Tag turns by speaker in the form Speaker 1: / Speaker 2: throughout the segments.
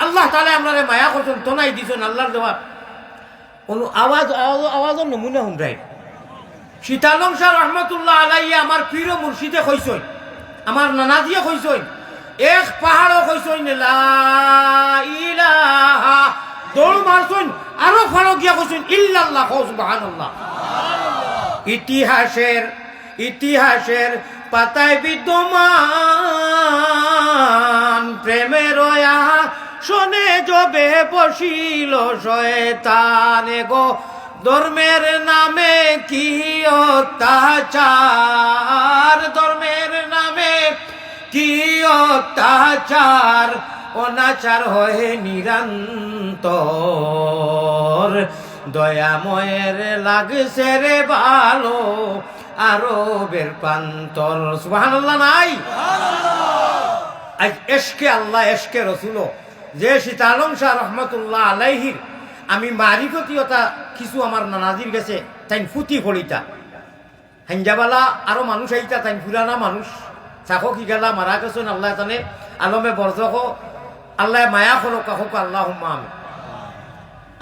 Speaker 1: আল্লাহ তাআলা আমরারে মায়া করছেন তনাই দিছেন আল্লাহর দেওয়া কোন আওয়াজের নমুনা হুমরাই সীতালং শাহ রহমতুল্লাহ আলাইহি আমার প্রিয় মুর্শিদে কইছেন আমার নানাজিয়ে কইছেন এক পাহাড়ও কইছেন লা ইলাহা দৌড় মারছেন আরো ফাড়ো গিয়া কইছেন ইল্লাল্লাহ সুবহানাল্লাহ। ইতিহাসের পাতায় বিদ্যমান প্রেমের শোনে জবে বসিল শয়তান গো ধর্মের নামে কি অত্যাচার, ধর্মের নামে কি অত্যাচার, অনাচার হয়ে নিরন্তর, দয়াময়ের লাগছে রে ভালো আরবের প্রান্তর। সুবহানাল্লাহ নাই? আজ এশকে আল্লাহ এশকে রসুল যে সীতালং শাহ রহমতুল্লাহ আলাইহির আমি মারিফতিয়তা কিছু আমার নানাজির গেছে তাই ফুটি ফলিতা হাঞ্জাবালা আরো মানুষ আইতা তাই পুরানা মানুষ চাকো কি গেলা মারা গেছেন আল্লাহ জানে আলমে বরজক আল্লাহ মায়া হলো কাহক আল্লাহ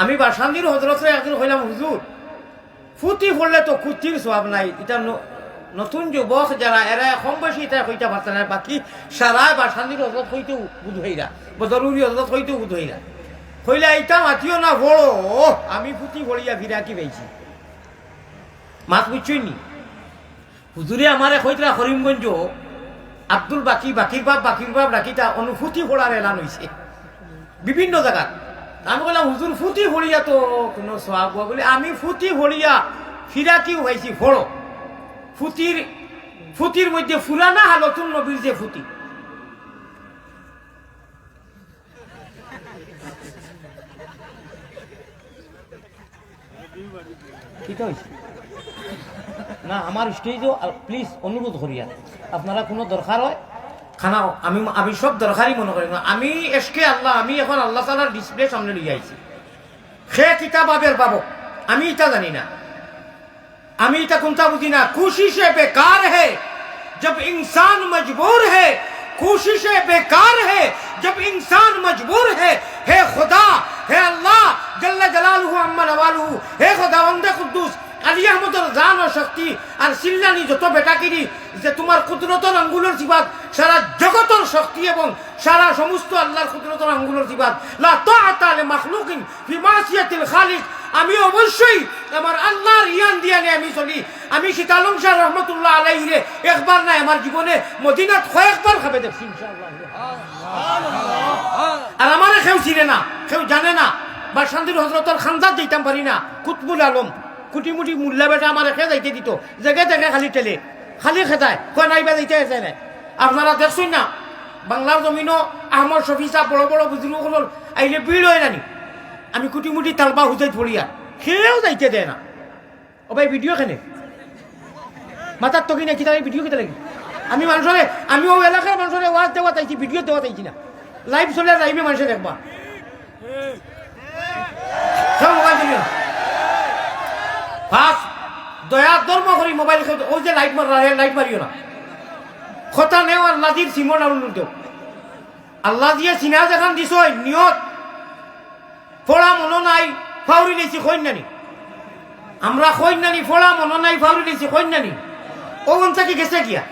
Speaker 1: আমি বাসান্দির হজরতরে একদিন কইলাম হুজুর ফুটি ফললে তো কুটির সওয়াব নাই, এটা নতুন যুবক যারা এরা কম বেশি এটা কইটা পারত না, বাকি সারা বাসান্দির হজরত হইতেও বুধ হইরা বদরুরি হজরত হইতেও বুধ হইরা কইলা এটা মাতিও না বড় আমি ফুটি ফলিয়া ফিরা কি পাইছি মাত বুঝছই নি। হুজুরে আমারে কইতরা করিমগঞ্জ আব্দুল বাকির বাপ রাখিতা অনুভূতি ফোড়ার এলান হয়েছে বিভিন্ন জায়গায়। আমি বললাম হুজুর ফুটি ফড়িয়া তো কোনো সোয়াব বলে আমি ফুটি ফড়িয়া ফিরা কি হয়েছি ফড়ো ফুটির মধ্যে ফুরানা হালতুন নবীর যে ফুটি ঠিক হয়েছে না আমার স্টেজও প্লিজ অনুরোধ করিয়া আপনারা কোনো দরকার হয় খানাও আমি সব দরকারই মনে করি না। আমি এসকে আল্লাহ আমি এখন আল্লাহ তাআলার ডিসপ্লে সামনে লিয়ে আইছি সে কিতাব আবের পাবো আমি এটা জানি না, আমি এটা কোনটা বুঝি না। কোশিশে বেকার হে জব ইনসান মজবুর হে, কোশিশে বেকার হে জব ইনসান মজবুর হে খুদা হে আল্লাহ জল্লা জালালুহু আম্মা নওয়ালুহু হে খোদাবন্দে কুদ্দুস আলী আহমদের জান ও শক্তি আর সিল্লানি যত বেটাকিরি যে তোমার কুদরতের আঙ্গুলের সিবাত সারা জগতের শক্তি এবং সারা সমস্ত আল্লাহর কুদরতের আঙ্গুলের সিবাত লা তাআতা লি মাখলুকিন ফি মাসিয়াতিল খালিক। আমি অবশ্যই আমার আল্লাহর ইয়ান দিয়া নিয়ে আমি চলি। আমি সীতালং শাহ রহমতুল্লাহ আলাইহি রে একবার না আমার জীবনে মদিনাত কয়েকবার খাবে দেখছি ইনশাআল্লাহ। আর আমার কেউ চিনে না কেউ জানে না বা শান্তির হযরতের খানজাত দিতাম পারি না কুতবুল আলম কুটিমুটি মুল্লা বেটা আমার খেয়ে যাইতে দিত জায়গায় জায়গায় খালি টেলে খালি খেতায় কয় নাইবা যাইতে আছে না। আপনারা দেখছেন না বাংলার জমিনও আহমদ শফি সাহ বড় বড় বুজুর্গগুলোর আইলে ভিড় হয় নানি আমি কুটিমুটি তালবা হুজাই ফড়িয়া খেয়েও যাইতে দেয় না। ও ভাই ভিডিও কেনে মাথার তো কিনা কিতা ভিডিও কিতা লাগি আমি মানুষরে আমি ও এলাকার মানুষরে ওয়াজ দেওয়া চাইছি ভিডিও দেওয়া চাইছি না। লাইভ চলে লাইভে মানুষের দেখবা ফার্স্ট দয়া ধর্ম করি মোবাইল ওই যে লাইট মারিও না কথা নেও আল্লাহ দির সিমন আলুর দেও আল্লাহ দিয়ে চিনা যেখান দিছ নিয়ত ফোড়া মনো নাই ফাউরি লেছি কইন নানি আমরা কইন নানি ফোড়া মনো নাই ফাউরি লেছি কইন নানি ও অন্তাকি গেছে গিয়া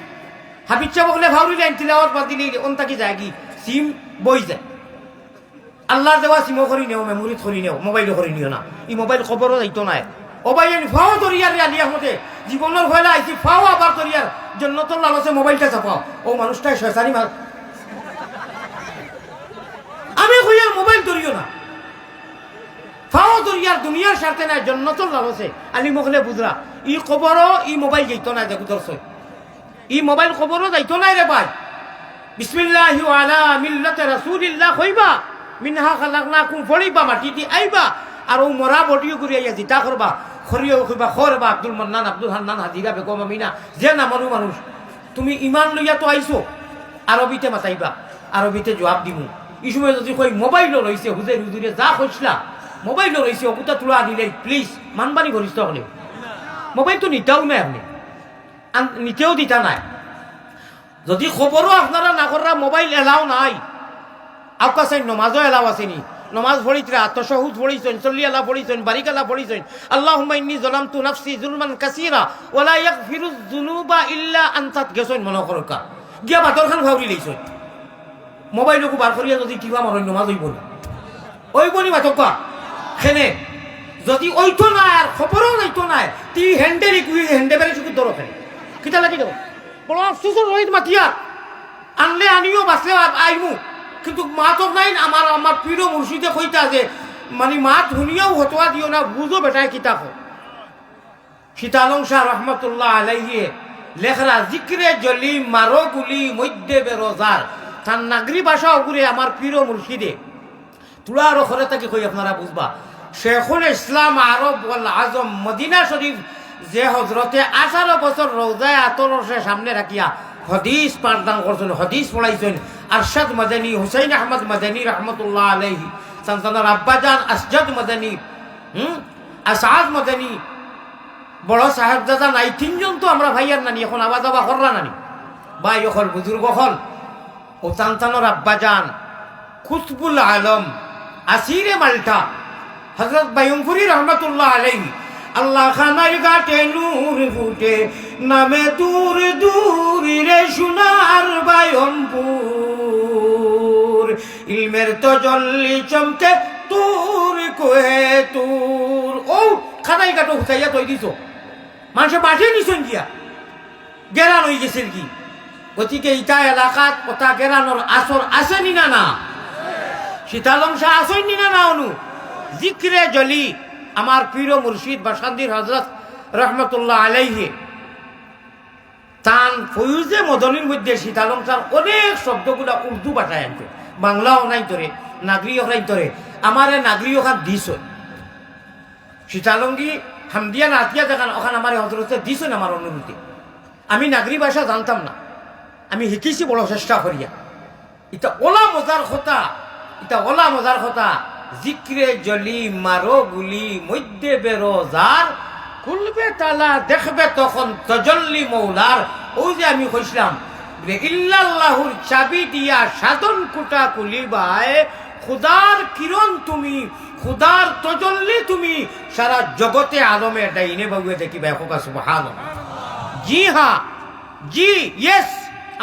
Speaker 1: হাবিচ্ছা বকলে ফাউরি লাইন তিলাওয়াত বাদ দিলে অন্তাকি যায় কি সিম বই যায় আল্লাহ দেওয়া সিমো করি নেও মেমোরি করি নেও মোবাইল করি নিও না ই মোবাইল খবরও যাইতো নাই ও ভাই ফাও দরিয়ার আলী আহমদে জীবনের ভয়লা আইছি ফাও আবার দরিয়ার জন্নতুল লালসে মোবাইলটা চাপাও ও মানুষটাই শয়তানি মাল আমি কইয়ার মোবাইল দরিও না ফাও দরিয়ার দুনিয়ার স্বার্থে নাই জন্নতুল লালসে আলী মখলে বুঝরা ই খবরও ই মোবাইল যাইতো না দেখো দর্শক ই মোবাইল খবরও যাইতো নাই রে ভাই। বিসমিল্লাহি ওয়া আলা মিল্লাতি রাসূলিল্লাহ কইবা মিনহা খালাকনাকুম ফড়িবা মাটি দি আইবা আর ও মরা বডিও করি আইয়া জিতা করবা খরিও কইবা খরবা আব্দুল মান্নান আব্দুল হান্নান হাজিরা বেগম আমিনা যে নামরু মানুষ তুমি ইমান লইয়া তো আইছো আরবিতে মাতাইবা আরবিতে জবাব দিমু। এই সময় যদি কই মোবাইলও রইছে হুজুর হুজুরে যা কইছলা মোবাইলও রইছে ওটা তুলা দিলে প্লিজ মানবানি ঘরিষ্ঠ হলে মোবাইল তো নিতাও নাই আপনি নিতেও দিতা নাই। যদি খবরও আপনারা না করা মোবাইল এলাও নাই আউকাছেন নমাজও এলাও আসেনি নমাজ পড়িতরা তশহুদ পড়িছেন সল্লি আল্লাহ পড়িছেন বারিক আল্লাহ পড়িছেন আল্লাহুম্মা ইন্নী যালামতু নাফসি যুলমান কাসীরা ওয়া লা ইয়াগফিরুয যুনুবা ইল্লা আনতা গেছেন মনে করকা গিয়া বাদর খান ভাউরি লইছেন মোবাইলকো বার করিয়া যদি কিবা মরণ নমাজ হইব না ওইব নি বাতকা খেনে যদি ওইতো না আর খবরও নাইতো না তি হ্যান্ডেরি কুই হ্যান্ডে বেরে শুধু ধরো খেলে কিতা লাগি দেব বড় আফসোসের রহিত মাতিয়া আনলে আনিও বাসলে আইমু কিন্তু মাতক নাই আমার আমার প্রিয় মুর্শিদে কইতা যে মানে মাত শুনিয়াও হতোয়া দিও না বুঝো বেটায় কিতাব সীতালং শাহ রহমতুল্লাহ আলাইহি লেখরা জিক্রে জলি মারো গুলি মধ্যে বেরোজার তার নাগরি ভাষা ওগুরে আমার প্রিয় মুর্শিদে তুলা আরো খরে তাকে কই আপনারা বুঝবা শেখুল ইসলাম আরব ওয়াল আজম মদিনা শরীফ যে হজরতে 18 বছর রোজায় আতরসে সামনে রাখিয়া হদিস পাঠদান করছেন হদিস পড়াইছেন আরশাদ মাদানী হুসাইন আহমদ মাদানী রহমতুল্লাহ আলাইহি সন্তানের আব্বাজান আসজাদ মাদানী আসাদ মাদানী বড় সাহেবজাদা নাই তিনজন তো আমরা ভাইয়ার নানি এখন আওয়াজ আবা করলা নানি ভাই হল বুজুর্গ হল ও সন্তানের আব্বাজান খুতবুল আলম আসিরে মাল্টা হযরত বায়ুমপুরি রহমতুল্লাহ আলাইহি আল্লাহ খানার ঘাটে নূর ফুটে নামে দূর দূর রে সোনার বায়ুমপুর ইলমের তো জল্লি চমকে তোর কোয়ে তোর ও খানাই ঘাটো হুসাইয়া তৈ দিছ মানুষে মাঠে নিছেন গিয়া গেরান হয়ে গেছেন কি গতিকে ইটা এলাকাত কথা গেরানোর আসর আসেনি না না সীতালং শাহ আসেনি না না অনু জিক্রে জলি আমার প্রিয় মুর্শিদ বাসান্দির হযরত রহমতুল্লাহ আলাইহি তান ফয়ুজে মদনীর মধ্যে সীতালং শাহ অনেক শব্দগুলা উর্দু ভাষায় আনছে বাংলাও নাই ধরে নাগরিও নাই ধরে আমারে নাগরিও খান দিছ সীতালঙ্গি হামদিয়া নাতিয়া দেখান ওখানে আমার হজরতে দিছেন আমার অনুরোধে আমি নাগরি ভাষা জানতাম না আমি শিকিছি বড় চেষ্টা করিয়া এটা ওলা মজার কথা জিক্রে জলি মারো গুলি মধ্যে বেরো যার খুলবে তালা দেখবে তখন তজল্লি মৌলার ওই যে আমি কইছিলাম ইল্লাল্লাহুর চাবি দিয়া সাধন কুটা কুলিবায় খুদার কিরণ তুমি খুদার তজল্লি তুমি সারা জগতে আলমে ডাইনে বাবুয়ে দেখিবে সুবহানাল্লাহ জি হ্যাঁ জি ইয়েস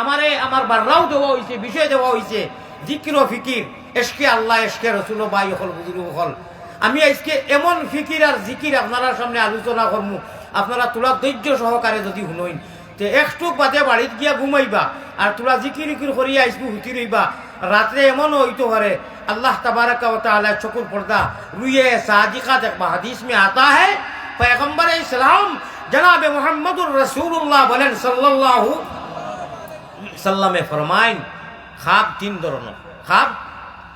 Speaker 1: আমারে আমার বাররাও দেওয়া হয়েছে বিষয় দেওয়া হয়েছে জিকির ও ফিকির এসকে আল্লাহ এসকে রসুল বাই হল বুজুর্গ হল আমি আজকে এমন ফিকির আর জিকির আপনারা সামনে আলোচনা করবো আপনারা তোলা ধৈর্য সহকারে যদি শুনইন তে একটু বাদে বাড়িতে গিয়া ঘুমাইবা আর তোলা জিকির ইকির করিয়া আসবো হুতি রইবা রাত্রে এমনও হইতে পারে अल्लाह तबारक व तआला चकुर पर्दा रुए सादिका देखबा हदीस में आता है पैगंबर इस्लाम जनाब मुहम्मदुर रसूलुल्लाह बोलेन सल्लल्लाहु সাল্লামে ফরমাইন খাব তিন ধরনের খাব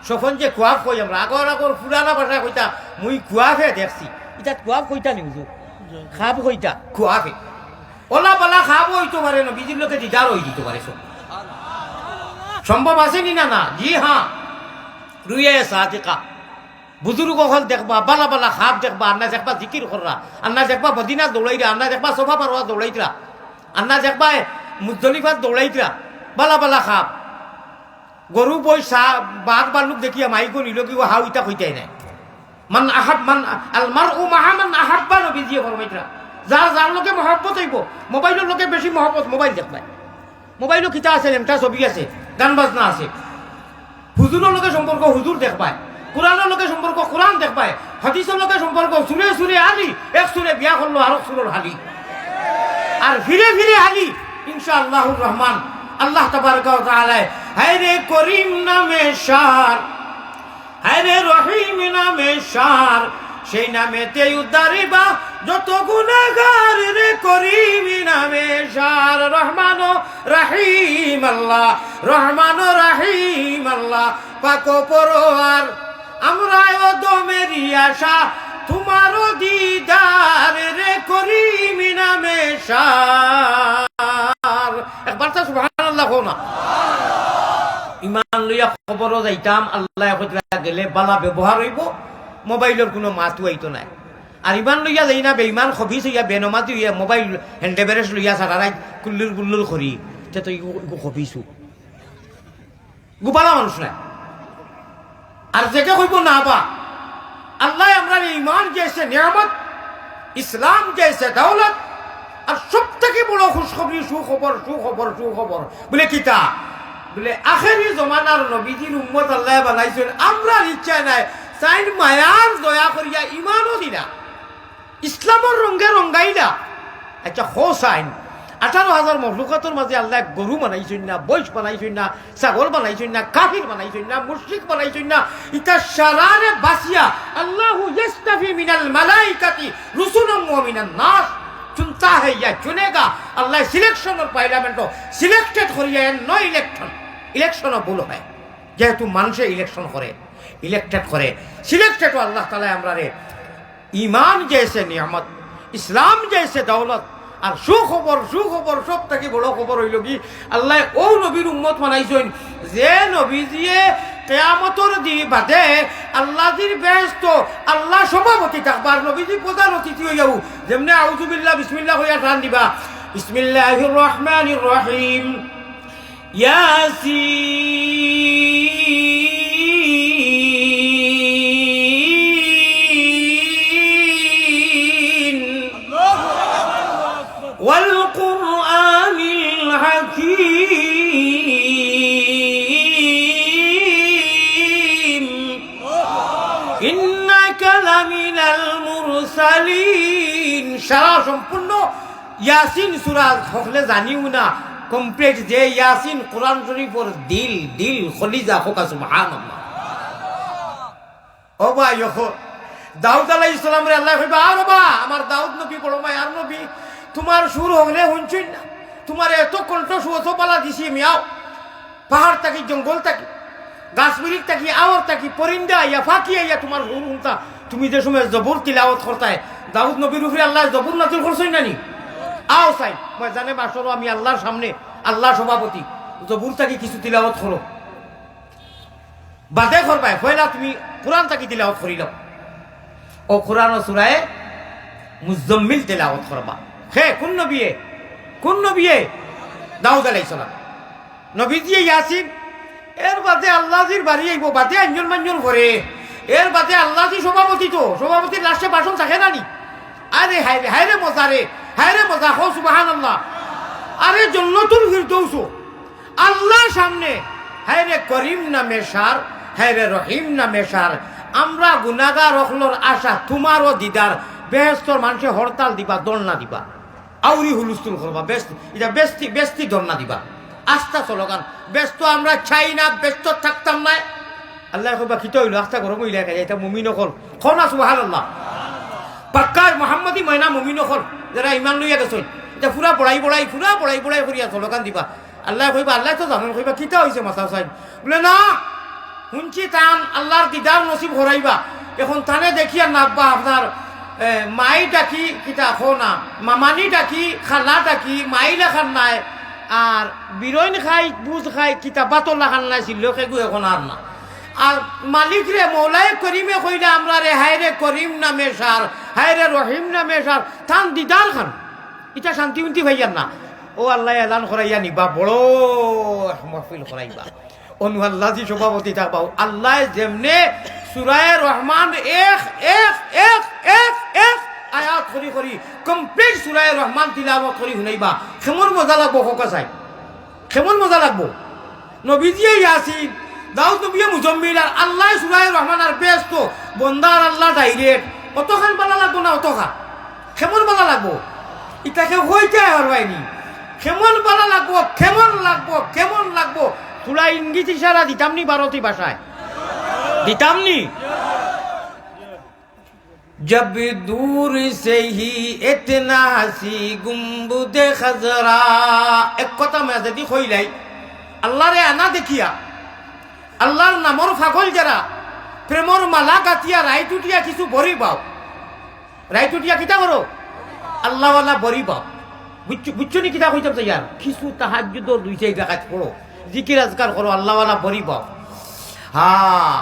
Speaker 1: সখন যে কুয়াব কই আমরা আগর পুরানা ভাষা কইতা মুই কুয়াফে দেখছি এটা কুয়াব কইতা নি হুজুর খাব কইতা কুয়াফে ওলা পালা খাব হইতো পারে না বিজির লোকে দিদার হই দিতে পারে সব সম্ভব আছে নি না না জি হ্যাঁ রুয়ে সাদিকা বুজুর্গ হল দেখবা বালা বালা খাব দেখবা আন্না দেখবা জিকির কররা আন্না দেখবা মদিনা দৌড়াইরা আন্না দেখবা সোফা পারওয়া দৌড়াইতরা আন্না দেখবা মুজদলিফা দৌড়াইতরা বালা বালা খাব গরু বই বাঘ বালুক দেখিয়া মাইকো নিল কি হাউ ইটা কইতাই নাই মান আহাব মান আল মারউ মাহা মান আহাব্বা নবী দিয়ে ফরমাইতরা যার যার লোকে মহব্বত হইব মোবাইলের লোকে বেশি মহব্বত মোবাইল দেখবাই মোবাইলও কিতা আছে লেমটা ছবি আছে গান বাজনা আছে হুজুরের লোকে সম্পর্ক হুজুর দেখবাই কোরআনের লোকে সম্পর্ক কোরআন দেখবাই হাদিসের লোকে সম্পর্ক সুরে সুরে আলি এক সুরে বিয়া করলো আর সুরের হালি আর ফিরে ফিরে হালি ইনশাআল্লাহুর রহমান আল্লাহ তাবারক ওয়া তাআলা হায়রে করিম নামে শার হায়রে রহিম নামে শার সেই নামেতে উদ্ধারিবা যত গুনাহগার রে করিম নামে শার রহমান ও রহিম আল্লাহ রহমান ও রহিম আল্লাহ পাক পরওয়ার আমরা ও দমেরি আশা তোমারও দিদার রে করিম নামে শার একবার তো সুবহানাল্লাহ কও না ইমান লইয়া খবরও যাইতাম আল্লাহ কইরা গেলে বালা ব্যবহার হইব মোবাইলের কোনো মাতু আইতো নাই আর ইমান লইয়া যাই না বেঈমান খবিস হইয়া বেনমাতি হইয়া মোবাইল হ্যান্ডেবেরেস লইয়া সারা রাত কুল্লুর গুল্লুর করি তে তো খবিসু গোপালা মানুষ নাই আর যেটা কইব না বা আল্লাহ আমরা ইমান যেছে নিয়ামত, ইসলাম যেছে দৌলত, আর সব থেকে বড় খুশখবরি সুখবর সুখবর সুখবর বলে কিতা বলে আখেরি জমানার নবীজির উম্মত আল্লাহ বানাইছেন। আমরা ইচ্ছা নাই চাইন মায়ার দয়া করিয়া ইমানও দিলা, ইসলামের রঙে রঙাইলা। আচ্ছা হোসাইন 18,000 মখলুকাতের মাঝে আল্লাহ গরু বানাইছেন না, বৈশ বানাইছেন না, ছাগল বানাইছেন না, কাফির বানাইছেন না, মুশরিক বানাইছেন না। ইতা সারারে বাসিয়া আল্লাহু ইয়াস্তাফি মিনাল মালাইকাতি রুসুলাম ওয়া মিনান নাস। চুনতা है या चुनेगा अल्लाह सिलेक्शन और पार्लियामेंट सिलेक्टेड करिया नो इलेक्शन। इलेक्शन भूल है जेहेतु मानुषे इलेक्शन करे इलेक्टेड करे सिलेक्टेड अल्लाह ताला हमरा रे ईमान जैसे नियामत, इस्लाम जैसे दौलत और सुखबर सुखबर सब থেকে বড় খবর হইল কি আল্লাহ ও নবীর উম্মত বানাইছেন যে নবীজিয়ে কিয়ামতের দিন বাদে আল্লাহর বেহেশত আল্লাহ সভাপতি থাকবার নবীজি প্রধান অতিথি হইয়াও যেমনে আউযু বিল্লাহ বিসমিল্লাহ হইয়া টান দিবা বিসমিল্লাহির রহমানির রহিম ইয়াসিন ওয়াল কুরআনিল হাকীম ইন্নাকা লামিনাল মুরসালিন। সারা সম্পূর্ণ ইয়াসিন সূরা হকলে জানিও না কমপ্লিট যে ইয়াসিন কোরআন শরীফের দিল দিল খলিজা হোকা সুবহানাল্লাহ। ও ভাই দাউদ আলাইহিস সালাম রে আল্লাহ কইবা আর বাবা আমার দাউদ নবী বড় মায়ার নবী, তোমার সুর হলে শুনছেন না, তোমার এত কণ্ঠ সুতো পালা দিছি মিয়াও পাহাড় থাকি জঙ্গল থাকি গাছবিরিক থাকি আওয়ার থাকি পরিন্দা আইয়া ফাঁকি আইয়া তোমার সুর শুনতা। তুমি যে সময় জবুর তিলাওয়াত করতায় দাউদ নবীর উপরে আল্লাহ জবুর নাজিল করছেন নানি আও চাই মই জানে মাসরো আমি আল্লাহর সামনে আল্লাহ সভাপতি জবুর থাকি কিছু তিলাওয়াত করো বাদে করবাই হয়না তুমি কোরআন থাকি তিলাওয়াত করিলাম ও কোরআন সূরায়ে মুজাম্মিল তিলাওয়াত করবা। হে কোন নবিয়ে দাউদ আলাইহিস সালাম নবীজি ইয়াসিন এর বাদে আল্লাহজির বাড়ি আইব বাদে আঞ্জন মাঞ্জন করে এর বাদে আল্লাহজি সভাপতি তো সভাপতির লাস্টে ভাষণ থাকে নানি। আরে হায়রে হায়রে মজা রে হায়রে মজা হো সুবহানাল্লাহ। আরে জান্নাতুল ফিরদৌস আল্লাহর সামনে হায়রে করিম নামে সার হায়রে রহিম নামে সার। আমরা গুনাহগার হকলর আশা তোমারও দিদার বেহেশতর মানুষে হরতাল দিবা দলনা দিবা আউরি হুলুস্তুল করবা বেস্ত এটা বেস্তি বেস্তি দলনা দিবা আস্থা চলগান ব্যস্ত আমরা চাই না ব্যস্ত থাকতাম না। আল্লাহ কইবা খিত হইল আস্থা গরম হইলে এটা মুমিন হল খনা সুবহানাল্লাহ পাক্কার মোহাম্মদী ময়না মুমিন হল যারা ইমান লইয়া গেছেন এটা পুরা পড়াই পড়াই করিয়া চলগান দিবা। আল্লাহ কইবা আল্লাহ তো জানেন কইবা খিতা হইছে মাথা সাহেব বলে না শুনছি টান আল্লাহর দিদার নসিব হরাইবা এখন তানে দেখিয়া নাববা আপনার মাই ডাকি কিতা খো না মামানি ডাকি খালা ডাকি মাই লেখার নাই আর বিরইন খাই বুঝ খাই কিতা বাতর লেখার নাই ছিল সেগু এখন আর না। আর মালিক রে মৌলাই করিমে কইলা আমরা রে হায়রে করিম নামে সার হায়রে রহিম নামে সার থান দিদার খান এটা শান্তি উন্তি ভাইয়ার না। ও আল্লাহ এলান করাইয়া নিবা বড় মহফিল করাইবা অনু আল্লাহজি সভাপতি থাকবা। আল্লাহ যেমনে সূরায়ে রহমান এক এক এক এক এক আয়াত করি করি কমপ্লিট সূরায়ে রহমান তিলাওয়াত করি শুনাইবা কেমন মজা লাগবো হোকা চাই কেমন মজা লাগবো। নবীজি ইয়াসিন দাউদ নবী মুজাম্মিল আর আল্লাহ সূরায়ে রহমান আর ব্যস্ত বন্দার আল্লাহ ডাইরেক্ট অতখান বালা লাগবো না অতখান কেমন বালা লাগবো ইটাকে হইতে আর ভাইনি কেমন বালা লাগবো কেমন লাগবো তোরা ইঙ্গিত ইশারা দিতামনি ভারতী ভাষায় দিতামনি। जब दूर से ही इतना हसी गुम्बुदे खजरा एक কথা मैं যদি কইলাই আল্লাহ রে আনা দেখিয়া আল্লাহর নামর ফাগল যারা প্রেমর মালা গাতিয়া রাইটুটিয়া কিছু বরি পাও রাইটুটিয়া কিতা করো আল্লাহ ওয়ালা বরি পাও বুঝছো নি কিতা কইতাম ইয়ার কিছু তাহাজ্জুদ দুই চাই রাকাত পড়ো জিকির আজকার করো আল্লাহ ওয়ালা বরি পাও। হ্যাঁ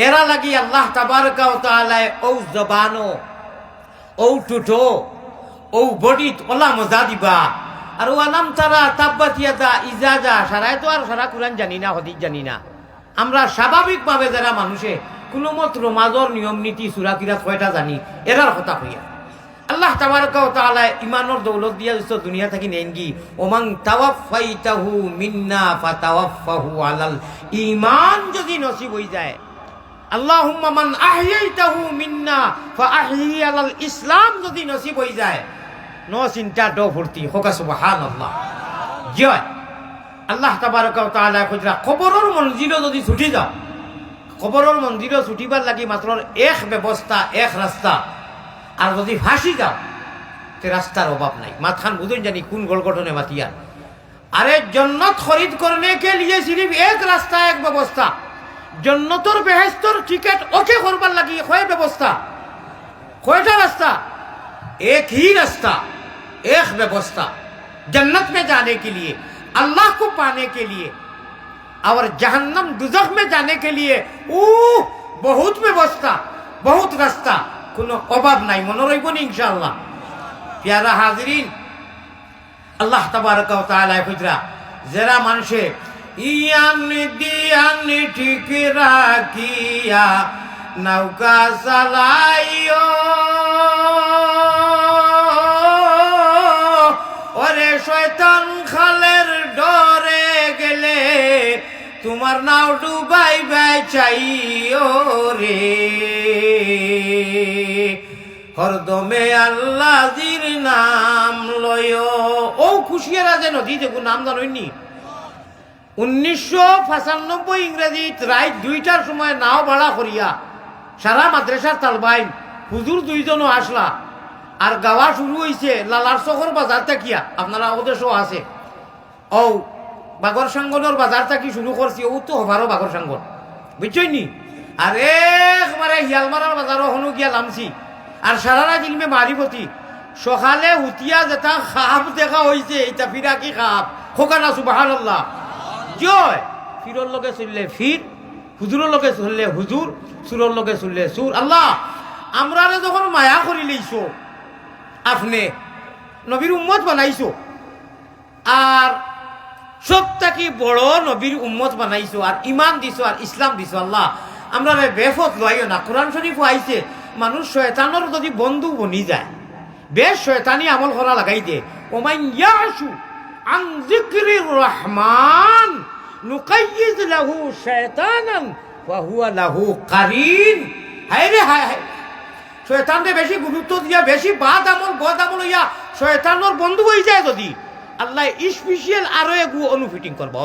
Speaker 1: এরা লাগি আল্লাহ তাবারকা ওয়া তাআলা ও জবানো ও টুটো ও বডি ওলা মজা দিবা আর ও আনাম তারা তাব্বাত ইয়াদা ইজাজা সারায় তো আর সারা কুরআন জানি না হাদিস জানি না আমরা স্বাভাবিকভাবে যারা মানুষে কোনো মত রোমাজর নিয়ম নীতি সুরাকিরা কয়টা জানি এরার কথা হইয়া আল্লাহ তাবারকা ওয়া তাআলা ইমানের দৌলত দিয়া দিছো দুনিয়া থেকে নেনগি ওমান তাওয়াফাইতাহু মিন্না ফাতাওয়াফাহু আলাল ঈমান যদি নসিব হই যায় আল্লাহুম্মা মান আহইয়াইতাহু মিন্না ফাআহয়ি আলাল ইসলাম যদি নসিব হই যায় নো চিন্তা দো ফুর্তি হোকা সুবহানাল্লাহ জয় আল্লাহ তাবারকা ওয়া তাআলা কইরা কবরের মঞ্জিল যদি ছুটি যাও কবরের মন্দির ছুটিবার লাগি মাত্র এক ব্যবস্থা এক রাস্তা আর যদি ফাঁসি যাও তে রাস্তার অভাব নাই মাথান বুঝুন জানি কোন গলগঠনে মাতিয়া আরে জন্নত খরিদ করনে কে লিয়ে সিরিফ এক রাস্তা এক ব্যবস্থা জন্নতর বেহেশতর টিকিট ওকে করবার লাগি কয় ব্যবস্থা কয়টা রাস্তা एक ही रास्ता एक व्यवस्था जन्नत में जाने के लिए अल्लाह को पाने के लिए और जहन्नम दुज़ख में जाने के लिए बहुत व्यवस्था बहुत रास्ता কোনো অভাব নাই মনে রইব নি ইনশাআল্লাহ প্যারা হাজিরিন আল্লাহ তাবারক ওয়া তাআলা কইরা যারা মানুষে ইয়ান দিয়ান ঠিক রাখিয়া নৌকা চালাইও ওরে শয়তান খালের ডরে গেলে তোমার নাও ডুবাই চাইও রে হরদমে আল্লাহর নাম লয়ো ও খুশিয়ারা যে নদী দেখুন নাম জানোইনি 1995 ইংরেজিত রাত 2টার সময় নাও ভাড়া করিয়া সারা মাদ্রাসার তালবাইন হুজুর দুইজনও আসলা আর গাওয়া শুরু হয়েছে লালার শহর বাজার থাকিয়া আপনারা ওদের শো আছে ও বাগর সাঙ্গনের বাজার থাকি শুরু করছি ও তো হবারও বাগর সাঙ্গন বুঝছই নি আর একবারে হিয়ালমারার বাজারও হনু গিয়া লামছি আর সারারা জিলমে মারিবতি সকালে হুতিয়া যেটা খাপ দেখা হয়েছে এটা ফিরা কি খাপ খোকানা সুবহানাল্লাহ জয় ফিরর লগে চললে ফির হুজুরের লগে চললে হুজুর সুরের লগে চললে সুর আল্লাহ আমরা যখন মায়া করি লইছো আপনি নবীর উম্মত বানাইছো আর সবটাকে বড় নবীর উম্মত বানাইছো আর ইমান দিছো আর ইসলাম দিছো আল্লাহ আমরা বেফত লইও না কোরআন শরীফ আইছে মানুষ শয়তানের যদি বন্ধু বনি যায় বেশ শয়তানি আমল করা লাগাই দে ওমান ইয়াশু আন যিকরির রহমান নুকাইয়িজ লাহু শায়তানান ওয়া হুয়া লাহু কারিন হায় রে হায় শয়তানকে বেশি গুরুত্ব দিয়া বেশি বদ আমল হইয়া শয়তানের বন্ধু হয়ে যায় যদি আল্লাহ স্পেশাল আরো এগু অনুফিটিং করব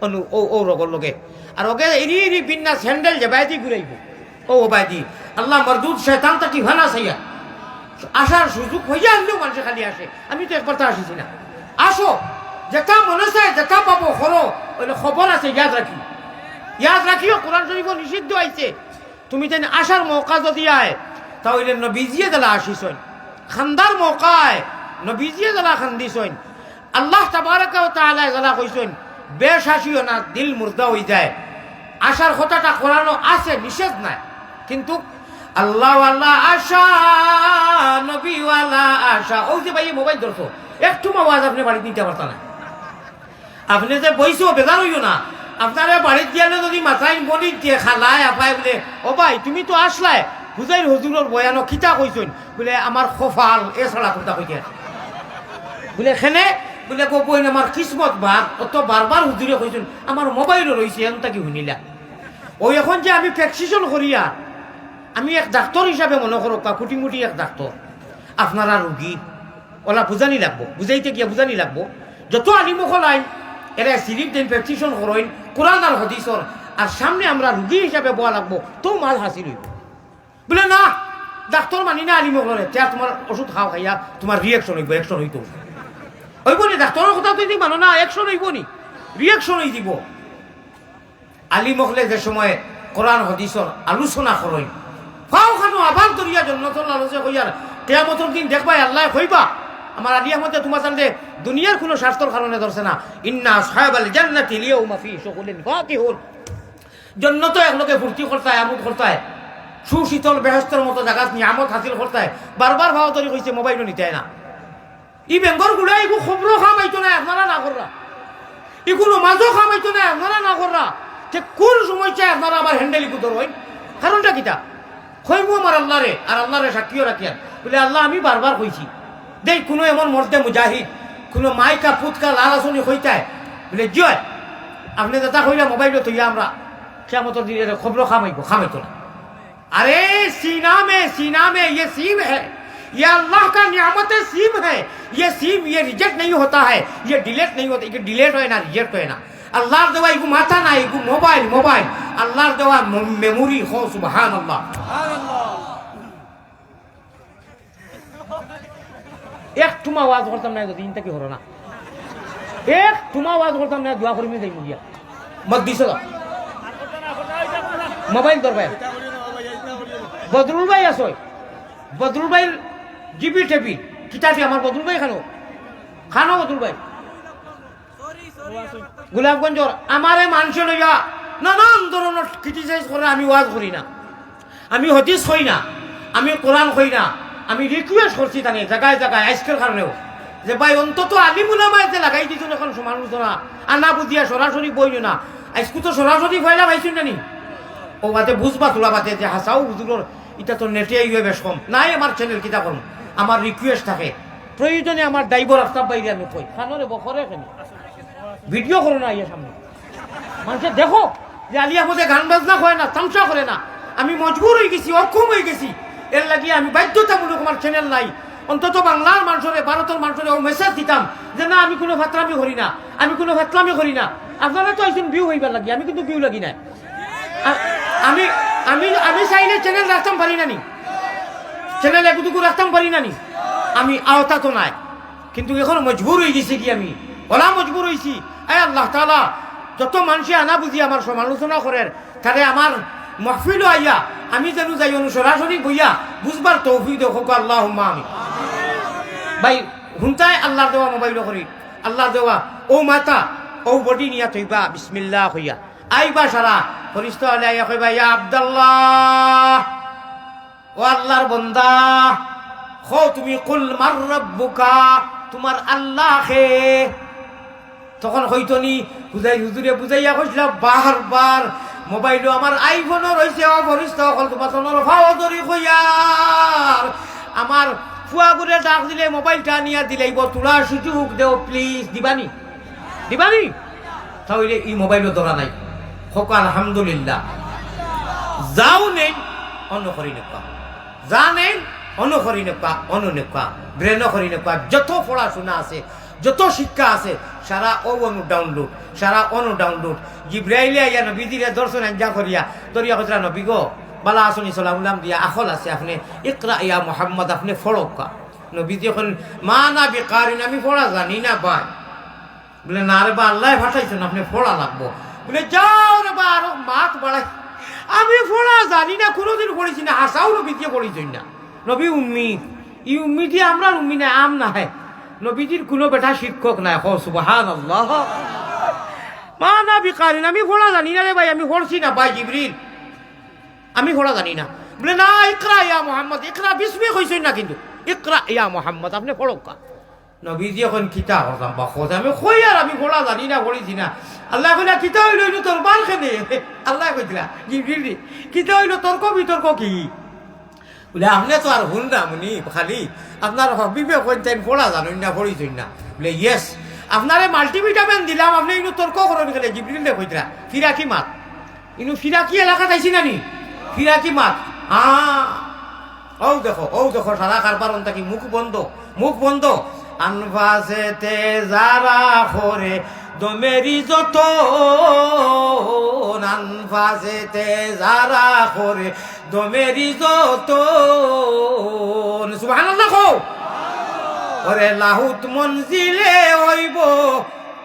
Speaker 1: অনু ও রগর লগে আর ওকে এরি বিন্না স্যান্ডেল যে বাইদি ঘুরাইব ও বাইদি আল্লাহ মরদুদ শয়তান তাকি ভানা সাইয়া আসার সুযোগ হইয়া আনলেও মানুষ খালি আসে আমি তো একবার তো আসিছি না আসো যেটা মনে চায় যেটা পাবো করো ওইলে খবর আছে ইয়াদ রাখিও কোরআন শরীফ নিষিদ্ধ আইছে তুমি জানি আসার মৌকা যদি আয় তাহলে নবীজিয়ে জ্বালা আসিসইন খান্দার মৌকায় নবীজিয়ে জ্বালা খান্দিসইন আল্লাহ তাবারক ওয়া তাআলা জ্বালা কইসইন বেশ আসিও না দিল মুর্দা হয়ে যায় আসার কথাটা কোরআনও আছে নিষেধ নাই কিন্তু আল্লাহ ওয়ালা আশা নবী ওয়ালা আশা ওই যে ভাই মোবাইল ধরছো একটু আওয়াজ আপনি বাড়িতে নিতে পারতা না আপনি যে বইছো বেজার হইও না আপনারা বাড়িতে গেলে যদি মাথায় বলি দিয়ে খালায় আপায় বলে ও ভাই তুমি তো আসলাই হুজাইর হুজুরের বয়ানো খিতা কইছেন বলে আমার খোফাল এছাড়া কথা কইতে বলে খেনে বলে কইন আমার কিসমত ভাত অত বারবার হুজুরে কইছেন আমার মোবাইলও রয়েছে এমনটা কি শুনিলা ওই এখন যে আমি প্র্যাকটিশন করিয়া আমি এক ডাক্তার হিসাবে মনে করো কুটি মুটি এক ডাক্তার আপনারা রুগী ওলা বুঝানি লাগবো বুঝাইতে গিয়া বুঝানি লাগবো যত আলিমুখল আইন এরা সিরিপ দিন প্র্যাকটিশন করেন কোরআন আর হাদিসর আর সামনে আমরা রুগী হিসাবে বলা লাগবো তো মাল হাসিল হইব বলে না ডাক্তার মানি না আলিমুখলে তে তোমার ওষুধ খাও খাইয়া তোমার রিয়েকশন হইব অ্যাকশন হইতো হইব নি ডাক্তারের কথা তুই মানো না অ্যাকশন হইব নি রিয়েকশন হয়ে দিব আলিমুখলে যে সময় কোরআন হাদিসর আলোচনা করেন ফাও খানো আবার দরিয়া জন্নতর লালসে কইয়ার কিয়ামতের দিন দেখবাই আল্লাহ কইবা আমার আলিয়া মতে তোমার জানতে দুনিয়ার কোনো স্বাস্থ্যর কারণে ধরছে না ইন্না সাহাবাল জান্নাতি লিয়াউমা ফি শুগুলিন ফাকিহুন জান্নাত একলগে ফুর্তি করতায় আমোদ করতায় সুশীতল বেহেশতের মতো জায়গা নিয়ামত হাসিল করতায় বারবার ভাও তরি কইছে মোবাইলও নিতে না ই বেঙ্গর গুড়া ইগু খবরও খামাইতো না আপনারা না কররা ইগুলো মাঝও খামাইতো না আপনারা না কররা ঠিক কোন সময় চাই আপনারা আবার হ্যান্ডেলি কুদর হই কারণটা কিতা খইমু আমার আল্লাহরে আর আল্লাহরে সাক্ষীও রাখিয়ান বলে আল্লাহ আমি বারবার কইছি দেখ কোনো এমন মর্দে মুজাহিদ কোনো মাইকা পুতকা লালাসনি হইতায় বলে জয় আপনি দাদা কইলা মোবাইল তৈয়া আমরা কিয়ামতের দিনে খবর খামাইতো না अरे सीना में ये सीम है ये अल्लाह का नियामत सीम है ये सीम ये रिजेक्ट नहीं होता है ये डिलीट नहीं होता ये डिलीट है ना रिजेक्ट है ना अल्लाह देवा इगु माथा ना इगु मोबाइल अल्लाह देवा मेमोरी हो सुभान अल्लाह एक तुम आवाज करता मैं तो दिन तक हो रहा एक तुम आवाज करता मैं दुआ करी में देई मुगिया मत दिसो मोबाइल दर भाई বদরুল ভাই আসই বদরুল ভাই জিবি টেপি কিতাবি আমার বদরুল ভাই খানো বদরুল ভাই গোলাপগঞ্জর আমারে মানুষ লইয়া নানান ধরনের ক্রিটিসাইজ করে আমি ওয়াজ করি না আমি হদিস কই না আমি কোরআন কই না আমি রিকোয়েস্ট করছি তাকে জায়গায় জায়গায় আজকের কারণেও যে ভাই অন্তত আলিমুলামায় যে লাগাই দিত এখন সমালোচনা আনা বুঝিয়া সরাসরি বইল না আজকে তো সরাসরি ফয়লা পাইছেন না নি ও বাতে বুঝবা তোলা বাতে যে হাসাও হুজুরের এটা তো নেটে আইবে বেশ কম নাই আমার চ্যানেল কিতা করুন আমার রিকোয়েস্ট থাকে প্রয়োজনে আমার ড্রাইভার আফতাব বাইরে আমি কই খানোরে বখরে কেন ভিডিও করো না ইয়ে সামনে মানুষে দেখো যে আলিয়া মধ্যে গান বাজনা হয় না তামসা করে না আমি মজবুর হয়ে গেছি অক্ষম হয়ে গেছি এর লাগিয়ে আমি বাধ্যতামূলক আমার চ্যানেল নাই অন্তত বাংলার মানুষরে ভারতের মানুষরে ও মেসেজ দিতাম যে না আমি কোনো ফাতরামি করি না আমি কোনো ফাতলামি করি না আপনারা তো আইসুন ভিউ হইবার লাগি আমি কিন্তু ভিউ লাগি না আমি আমি আমি চাইলে চ্যানেল রাখতাম পারি না নি চ্যানেল একটুকু রাখতাম পারি না নি আমি আওতা তো নাই কিন্তু এখন মজবুর হয়ে গেছি কি আমি ওলা মজবুর হয়েছি আল্লাহ তাআলা যত মানুষে আনা বুঝি আমার সমালোচনা করেন তারে আমার মাহফিল আইয়া আমি যেন যাই সরাসরি বইয়া বুঝবার তৌফিক হোক আল্লাহুম্মা আমিন ভাই হুনতায় আল্লাহর দেওয়া মোবাইল করি আল্লাহ দেওয়া ও মাতা ও বডি নিয়া থইবা বিসমিল্লাহ হইয়া আইবা সারা ফরিস্তা আলাইয়া কইবা ইয়া আব্দুল্লাহ ও আল্লাহর বান্দা খো তুমি কুল মার রাব্বুকা তোমার আল্লাহ কে তখন হইতনি বুঝাই হুজুরে বুঝাইয়া কইছিলাম বারবার মোবাইল আমার আইফোনও রইছে ও ফরিস্তা সকল তোমার ফাও ধরি কইয়ার আমার ফুয়া করে ডাক দিলে মোবাইলটা নিয়া দিলেইব তোলা সুযোগ দেও প্লিজ দিবানি তাহলে এই মোবাইলও ধরা নাই হোক আলহামদুলিল্লাহ যাও নেই অন্য করি নেপা যা নেই অন্য করি নেপা অন্য নেপা ব্রেন করি নেপা যত পড়াশোনা আছে যত শিক্ষা আছে সারা অনু ডাউনলোড জিব্রাইলে আইয়া নবীজিরে দর্শন আঞ্জা করিয়া দরিয়া কতরা নবী গো বালা আসনি সালাম দিয়া আখল আছে আপনি ইকরা ইয়া মুহাম্মদ আপনি ফড়কা নবীজি এখন মা না বিকারিন আমি পড়া জানি না ভাই বলে না রে বা আল্লাহ পাঠাইছেন আপনি পড়া লাগবো বলে যাও রে বা আরো মাত বাড়াই আমি পড়া জানি না কোনোদিন পড়েছি না হাসাও নবী দিয়ে পড়েছি না নবী উম্মি ই উম্মি দিয়ে আমরা উম্মি না আম না হয় নবীজির কোনো বেটা শিক্ষক নাই হো সুবহানাল্লাহ মা না বিকারিন আমি পড়া জানি না রে ভাই আমি পড়ছি না ভাই জিবরিল আমি পড়া জানি না বলে না ইকরা ইয়া মুহাম্মদ ইকরা বিস্মি কইছেন না কিন্তু ইকরা ইয়া মুহাম্মদ আপনি পড়কা নবীজি এখন কিতা করতাম বা খোঁজ আমি কই আর আমি পড়া জানি না পড়েছি না আল্লাহ কইলা কিতা হইল তোর বাল খেলে আল্লাহ কইলা জিবরিল কিতা হইল তর্ক বিতর্ক কি বলে আপনি তো আর হুন না মুনি খালি আপনার হবিবে কইতেন পড়া জানেন না পড়েছেন না বলে ইয়েস আপনারে মাল্টিভিটামিন দিলাম আপনি ইনু তর্ক করেন গেলে জিবরিল কইতরা ফিরাকি মাত ইনু ফিরাকি এলাকা তাইছি না নি ফিরাকি মাত ও দেখো সারা কারবার কি মুখ বন্ধ আনফাসেতে যারা করে দমেরি যত আনফাসেতে যারা করে দমেরি যত সুবহানাল্লাহ কও ওরে লাহুত মনজিলে হইব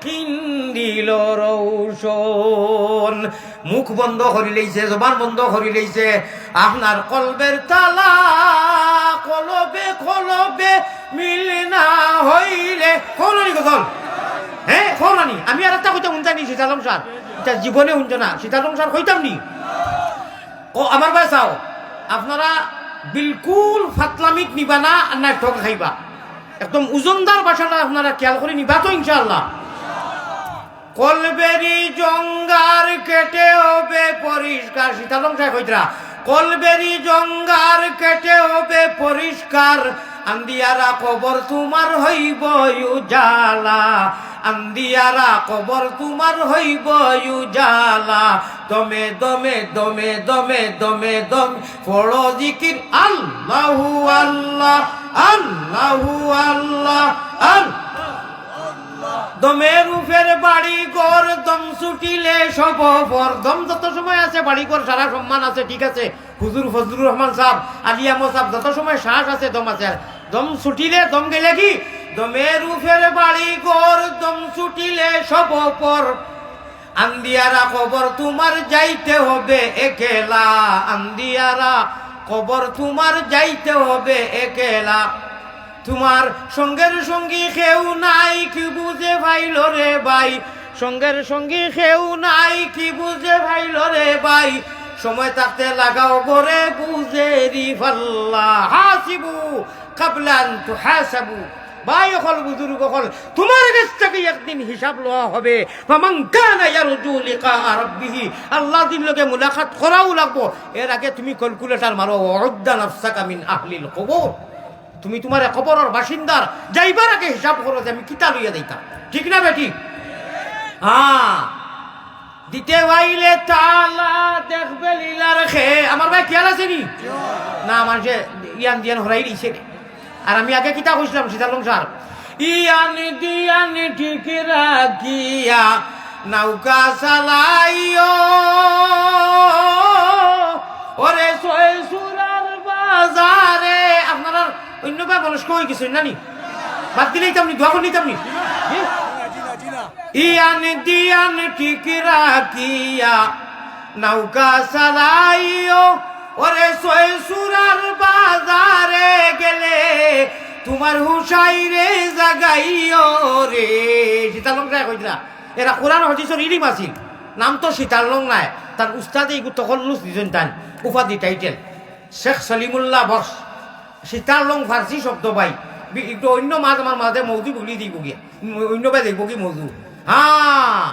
Speaker 1: কিন্দিল রৌশন মুখ বন্ধ করি লইছে জবান বন্ধ করি লইছে আপনার কলবের তালা কলবে মিল না হইলে খোলানি কথা হ্যাঁ খোলানি আমি আর একটা কথা শুনতাম নি সীতালং স্যার এটা জীবনে শুনছ না সীতালং স্যার কইতাম নি ও আমার ভাই চাও আপনারা বিলকুল ফাতলামিত নিবা না আর না ঠক খাইবা একদম ওজনদার বাসাটা আপনারা খেয়াল করে নিবা তো ইনশাআল্লাহ কলবেরি জঙ্গার কেটে হবে পরিষ্কার। সীতালং সাহেব কইতরা কলবেরি জঙ্গার কেটে হবে পরিষ্কার, আন্দিয়ারা কবর তোমার হইব উজালা, আন্দিয়ারা কবর তোমার হইব উজালা। দমে দমে দমে দমে দমে দমে পড়ো জিকির আল্লাহু আল্লাহ আল্লাহু আল্লাহ আল্লাহ। দমের উপের বাড়ি ঘর দম ছুটিলে সব পর। দম যত সময় আছে বাড়ি ঘর সারা সম্মান আছে, ঠিক আছে। হুজুর ফজলুর রহমান সাহেব, আলিয়ামো সাহেব, যত সময় শ্বাস আছে দম আছে। আর দম ছুটিলে দম গেলে কি দমের উপের বাড়ি ঘর দম ছুটিলে সব পর, আন্দিয়ারা কবর তোমার যাইতে হবে একেলা, আন্দিয়ারা কবর তোমার যাইতে হবে একেলা। তোমার সঙ্গের সঙ্গী কেউ নাই কি বুঝে ভাইল রে ভাই, সঙ্গের সঙ্গী কেউ নাই কি বুঝে ভাইল রে ভাই। সময় থাকতে লাগাও গরে বুঝে রি ফাল্লা, হাসিবু কাবলান তুহাসাবু। ভাই হল বুজুর্গ হল, তোমার কাছ থেকে একদিন হিসাব লওয়া হবে। ফামান কানা ইয়ারজু লিকা রাব্বিহি, আল্লাহ দিন লগে মুলাকাত করাও লাগবো। এর আগে তুমি ক্যালকুলেটর মারো, উদ্দা নাফসাকা মিন আহলিল কবর। তুমি তোমার কবরের বাসিন্দার যাইবার আগে হিসাব করো যে আমি কিতা লইয়া দিতাম, ঠিক না বেটি? হ্যাঁ, দিতে ভাইলে তালা দেখবে লীলার খে। আমার ভাই খেয়াল আছে নি? না, মানুষে ইয়ান দিয়ান হরাই দিছে। আর আমি আগে কিতা কইছিলাম সীতালং স্যার, ইয়ান দিয়ান ঠিক রাখিয়া নৌকা চালাইও, ওরে সয় সুরার বাজারে। আপনারা অন্য ভাই মানুষ কই কিছু নানি বাদ দিলেই তো আপনি দোয়া করে নিতাম নি। ইয়ান দিয়ান ঠিক রাখিয়া নৌকা চালাইও, ওরে সয় সুরার বাজারে গেলে তোমার হুসাই রে জাগাইও রে। সীতালং রায় কইরা এরা কোরআন হাদিসের ইলিম আছিল, নাম তো সীতালং নাই, তার উস্তাদে ইগু তখল্লুস দিছেন তান উপাধি টাইটেল শেখ সলিমুল্লাহ বক্স। সীতালং ফার্সি শব্দ ভাই, একটু অন্য মাছ আমার মাঝে মৌজু বলি দিব গিয়া, অন্য ভাই দেখবো কি মৌজু। হ্যাঁ,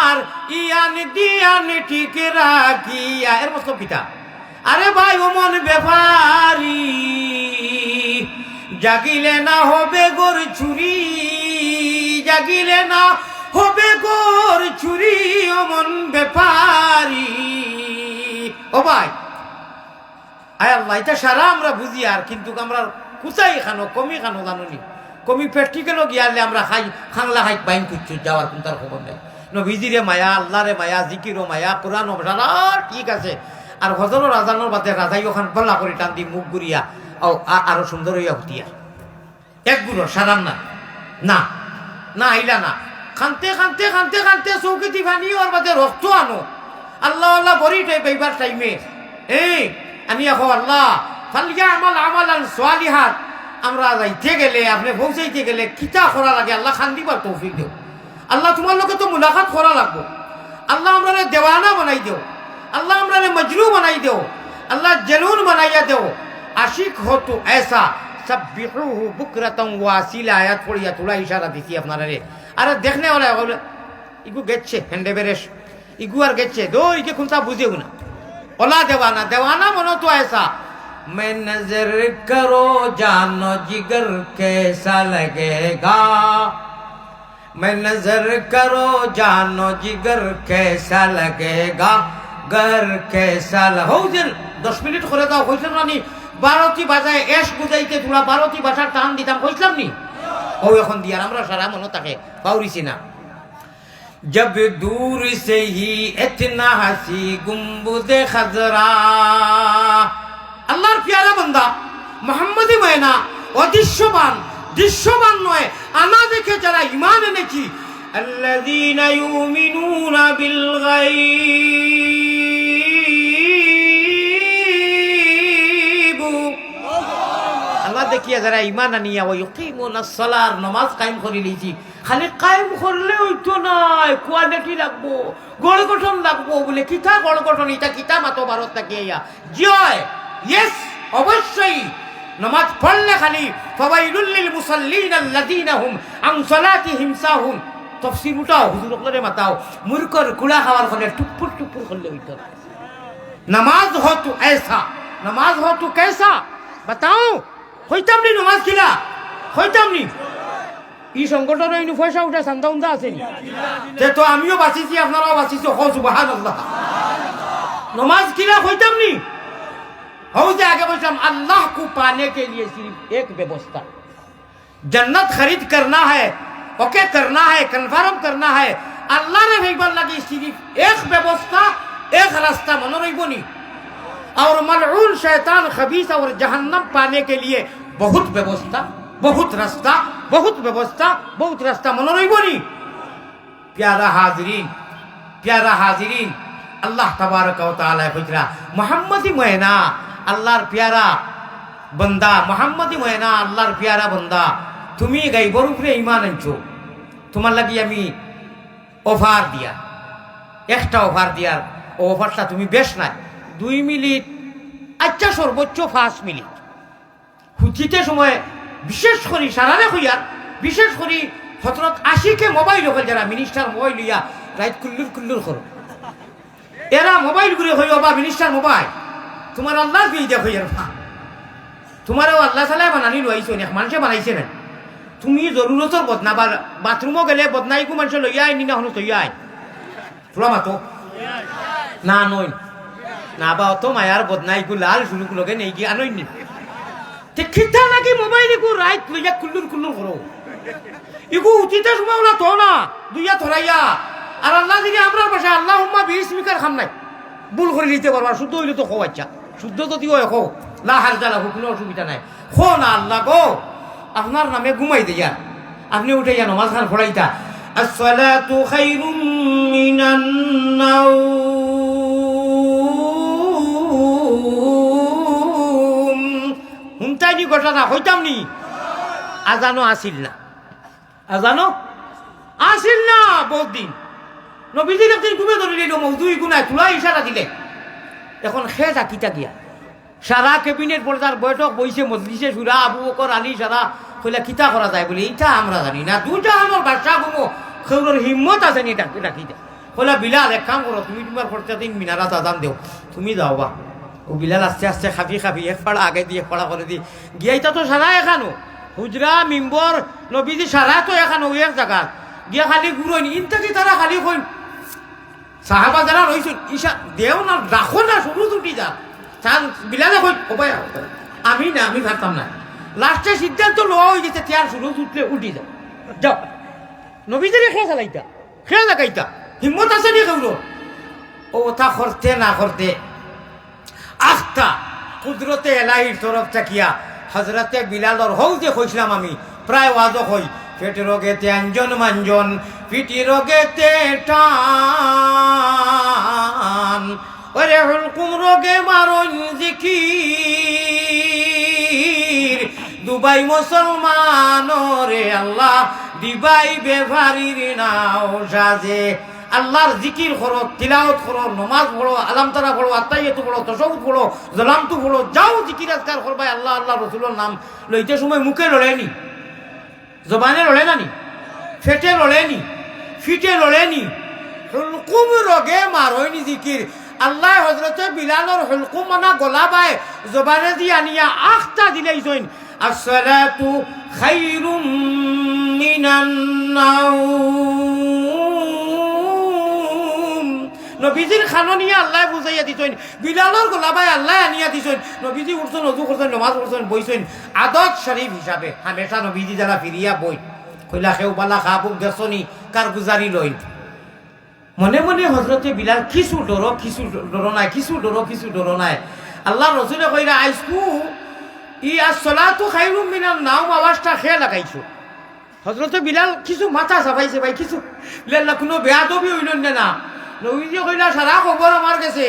Speaker 1: আর ইয়ান দিয়ান ঠিক রাখিয়া এর মতলব কিতা? আরে ভাই ও মন ব্যাপারি, জাগিলে না হবে গোর চুরি, জাগিলে না হবে গোর চুরি, ও মন ব্যাপারি। ও ভাই আয় আল্লাহ, এটা সারা আমরা বুঝি, আর কিন্তু আমরা কুচাই খানো কমি খানো জানুনি, কমি প্র্যাকটিক্যালও গিয়ালে আমরা খাই খাংলা খাই বাইন কুচ্ছু যাওয়ার কোন তার খবর নেই। নবীজিরে মায়া, আল্লাহরে মায়া, জিকিরও মায়া, কোরআনও সারা ঠিক আছে। আর হজরও রাজানোর বাদে রাজাই ওখান পাল্লা করে টান দি মুখ ঘুরিয়া আরো সুন্দর হইয়া হুতিয়া এক গুলো সারান না না না আইলা না, খানতে খানতে খানতে খানতে চৌকিটি ভানি ওর বাদে রক্ত আনো আল্লাহ আল্লাহ বড়ি পাইবার টাইমে এই আমি এখন আল্লাহ ফালিয়া আমাল আমালান সালিহাত। আমরা যাইতে গেলে আপনি পৌঁছাইতে গেলে কিতা করা লাগে আল্লাহ খান দিবার তৌফিক দেও। আল্লাহ তোমার লোকে তো মুলাকাত করা লাগবো। আল্লাহ আমরা দেওয়ানা বানাই দেও, আল্লাহ আমরা মজনু বানাই দেও, আল্লাহ জনুন বানাইয়া দেও। আশিক হতো ऐसा সব্বিহুহু বুকরাতান ওয়াসিলা আয়াত পড়িয়া তোলা ইশারা দিছি আপনারা রে। আরে দেখনে ওলা ইগু গেছে হেন্ডে বেরেশ ইগু আর গেছে দো ইকে কোনটা বুঝেও না। ওলা দেওয়ানা দেওয়ানা মনো তো ऐसा मैं नजर करो जानो जिगर कैसा लगेगा, मैं नजर करो जानो जिगर कैसा लगेगा, घर कैसा लगेगा। 10 মিনিট করে দাও কইছিলাম না নি 12টি বাজায় এশ বুঝাইতে তোরা 12টি ভাষার টান দিতাম কইছিলাম নি। ও এখন দিয়ার আমরা সারা মনে থাকে পাউরিছি না। जब दूर से ही इतना हंसी गुम्बद खजरा, আল্লাহর প্যারা বান্দা মুহাম্মদি ময়না অদৃশ্যবান দৃশ্যবান নয়, আনা দেখে যারা ঈমান এনেছি আল্লাযীনা ইউমিনুনা বিল গায়ব, আল্লাহ দেখিয়া যারা ঈমান আনিয়া ওয়া ইয়ুকিমুনাস সালাত নামাজ কায়েম করে লিছি। খালি কায়েম করলে হইতো না, কোয়ালিটি লাগবো, গড় গঠন লাগবো। বলে কিতা গড় গঠন, এটা কিতা মাতো ভারত তাকিয়া জয় ইয়েস অবশ্যই নামাজ পড়লে খালি ফাওয়াইলুল লিল মুসাল্লিন আল্লাযীনা হুম আন সালাতিহিম সাহুন। তফসির উঠাও, হুজুর করে মাতাও, মূর্খর কুড়া খাওয়ার ফলে টুপুর টুপুর করলে হইতো। नमाज हो तो ऐसा, नमाज हो तो कैसा, बताओ হইতাম নি নমাজ কিলা হইতাম নি। ই সংগঠন ইনু পয়সা উঠা চান্দা উন্দা আছে নি? তো আমিও বাঁচিছি, আপনারাও বাঁচিছি। হো সুবহানাল্লাহ। नमाज किला হইতাম নি। हो जे आगे बोलता अल्लाह को पाने के लिए सिर्फ एक व्यवस्था, जन्नत खरीद करना है, ओके करना है, कन्फर्म करना है। अल्लाह ने भेजबार लगी सिर्फ एक व्यवस्था, एक रास्ता मनो रही। और मलऊन शैतान खबीस और जहन्नम पाने के लिए बहुत व्यवस्था, बहुत रास्ता, बहुत व्यवस्था, बहुत रास्ता मनो रही। प्यारा हाजरीन, प्यारा हाजरीन, अल्लाह तबारक व तआला फजरा मोहम्मदी महीना अल्लाहर प्यारा बंदा, मोहम्मदी महीना अल्लाहर प्यारा बंदा, তুমি গাইবর উপরে ঈমান আনছো, তোমার লাগি আমি অফার দিয়া, একটা অফার দিয়ার, ও অফারটা তুমি বেশ নাই 2 মিনিট, আচ্ছা সর্বোচ্চ 5 মিনিট হুচিতে সময় বিশেষ করি সারারে হইয়ার, বিশেষ করি হযরত আশিকে মোবাইল হল যারা মিনিস্টার মোবাইল লইয়া রাইট কুল্লুর কুল্লুর করো, এরা মোবাইল ঘুরে হইও বা মিনিস্টার মোবাইল তোমার আল্লাহ দিয়ে দেখ হইয়ার না, তোমারও আল্লাহ সালাই বানানি লইছো না, মানুষে বানাইছে না। তুমি জরুরতর বদনা, বা বাথরুমও গেলে বদনাইকু মানুষ লইয়া আইনি না হলো তৈয়া আইন তোলা মাতো না নই না, বা অত মায়ার বদনাইকু লাল শুরুক লগে নেই গিয়ে আনই নি খিতা নাকি মোবাইল ইকু রাইট লইয়া কুল্লুর কুল্লুর করো, ইকু উচিতে সময় না তো না দুইয়া ধরাইয়া। আর আল্লাহ দিকে আমরা পাশে আল্লাহ হুম্মা বিসমিকার খাম নাই, ভুল করে নিতে পারবা, শুদ্ধ হইলে তো খো, আচ্ছা শুদ্ধ যদি হয় খো, লা হার জ্বালা কোনো অসুবিধা নাই, খো না আল্লাহ গো আপনার নামে ঘুমাই দিয়া, আপনি উঠে যা নমাজ খান পড়াইতা। আসসালাতু খায়রুম মিনান নাওম, হুমতাই নি ঘটনা হইতাম নি। আজানো আসিল না, আজানো আসিল না বহুত দিন। নবীজির একদিন ঘুমে ধরে নিল, মৌদুই গুনায় তুলা ইশারা দিলে, এখন খে জাকিটা গিয়া সারা ক্যাবিনেট পর্দার বৈঠক বইছে, মজলিসে সুরা আবু বকর আলী সারা কইলা কিতা করা যায় বলে, এইটা আমরা জানি না, দুইটা আমার বাদশা ঘুমো খেউরের হিম্মত আছে নি ডাকি ডাকিটা, কইলা বিলাল এক কাম করো, তুমি তোমার খরচা দিন মিনারাত আজান দেও, তুমি যাও বা। ও বিলাল আস্তে আস্তে খাবি খাবি এক পাড়া আগে দিয়ে পাড়া করে দি গিয়াইটা তো সারা এখানো হুজরা মিম্বর নবীজি সারা তো এখানো এক জায়গা গিয়া খালি ঘুরোই ইনটাকে তারা খালি কইন সাহাবা যারা রইছেন ঈশা দেও না রাখো না, শুরু ছুটি যা চান বিলালে কই ওপায় আমি না, আমি ভাবতাম না। লাস্টে সিদ্ধান্ত লওয়া হয়ে গেছে, তেয়ার শুরু উঠলে উঠি যাও, যাও নবীজির খেয়ে চালাইতা, খেয়ে লাগাইতা, হিম্মত আছে নি কেউ ও কথা করতে না করতে আখতা কুদরতে এলাহির তরফ থাকিয়া হজরতে বিলালর হৌ যে কইছিলাম আমি প্রায় ওয়াজও কই, পেটে রোগেতে আঞ্জন মাঞ্জন, পিটি রোগেতে টান, ওরে হুলকুম রোগে মারণ জিকির, দুবাই মুসলমান রে আল্লাহ দিবাই বেভারির নাও সাজে। আল্লাহর জিকির করো, তিলাওয়াত করো, নমাজ পড়ো, আলাম তারা পড়ো, আত্মাইয়াতু পড়ো, তাশাহুদ পড়ো, জালামতু পড়ো, যাও জিকির আজকার করবাই আল্লাহ আল্লাহ রসুলের নাম লইতে সময় মুখে লড়েনি, জবানে লড়ে নানি, ফেটে লড়েনি, ফিটে লড়েনি, হুলকুম রোগে মারয়নি জিকির। আল্লাহ হজরতে বিলালর হুলকুম মানা গলা বাই জবানে দিয়ে আনিয়া আখটা দিলেই জইন আসসালাতু খায়রুম মিনান নাওম। নবীজির খাননিয়া আল্লাহ বুঝাইয়া দিছেন, বিলালর গলা বাই আল্লাহ আনিয়া দিছেন, নবীজি উঠছেন, ওযু করছেন, নামাজ পড়ছেন, বইছেন আদত শরীফ হিসাবে। হামেশা নবীজি যারা ফিরিয়া বই কইলা খেউ বালা খাবুক দেখছনি কার গুজারি লইন। মনে মনে হজরতে বিলাল কিছু ডরো, কিছু ডরো নাই, কিছু ডরো, কিছু ডরো নাই। আল্লাহ রসুলে কইরা আইসকু ই আসসালাতু খায়রুম মিনান নাওম আওয়াজটা খেয়ে লাগাইছো। হজরতে বিলাল কিছু মাথা চাপাইছে, ভাই কিছু বিলাল কোনো বেয়াদবি হইল না। নবীজি কইলা সারা খবর আমার গেছে,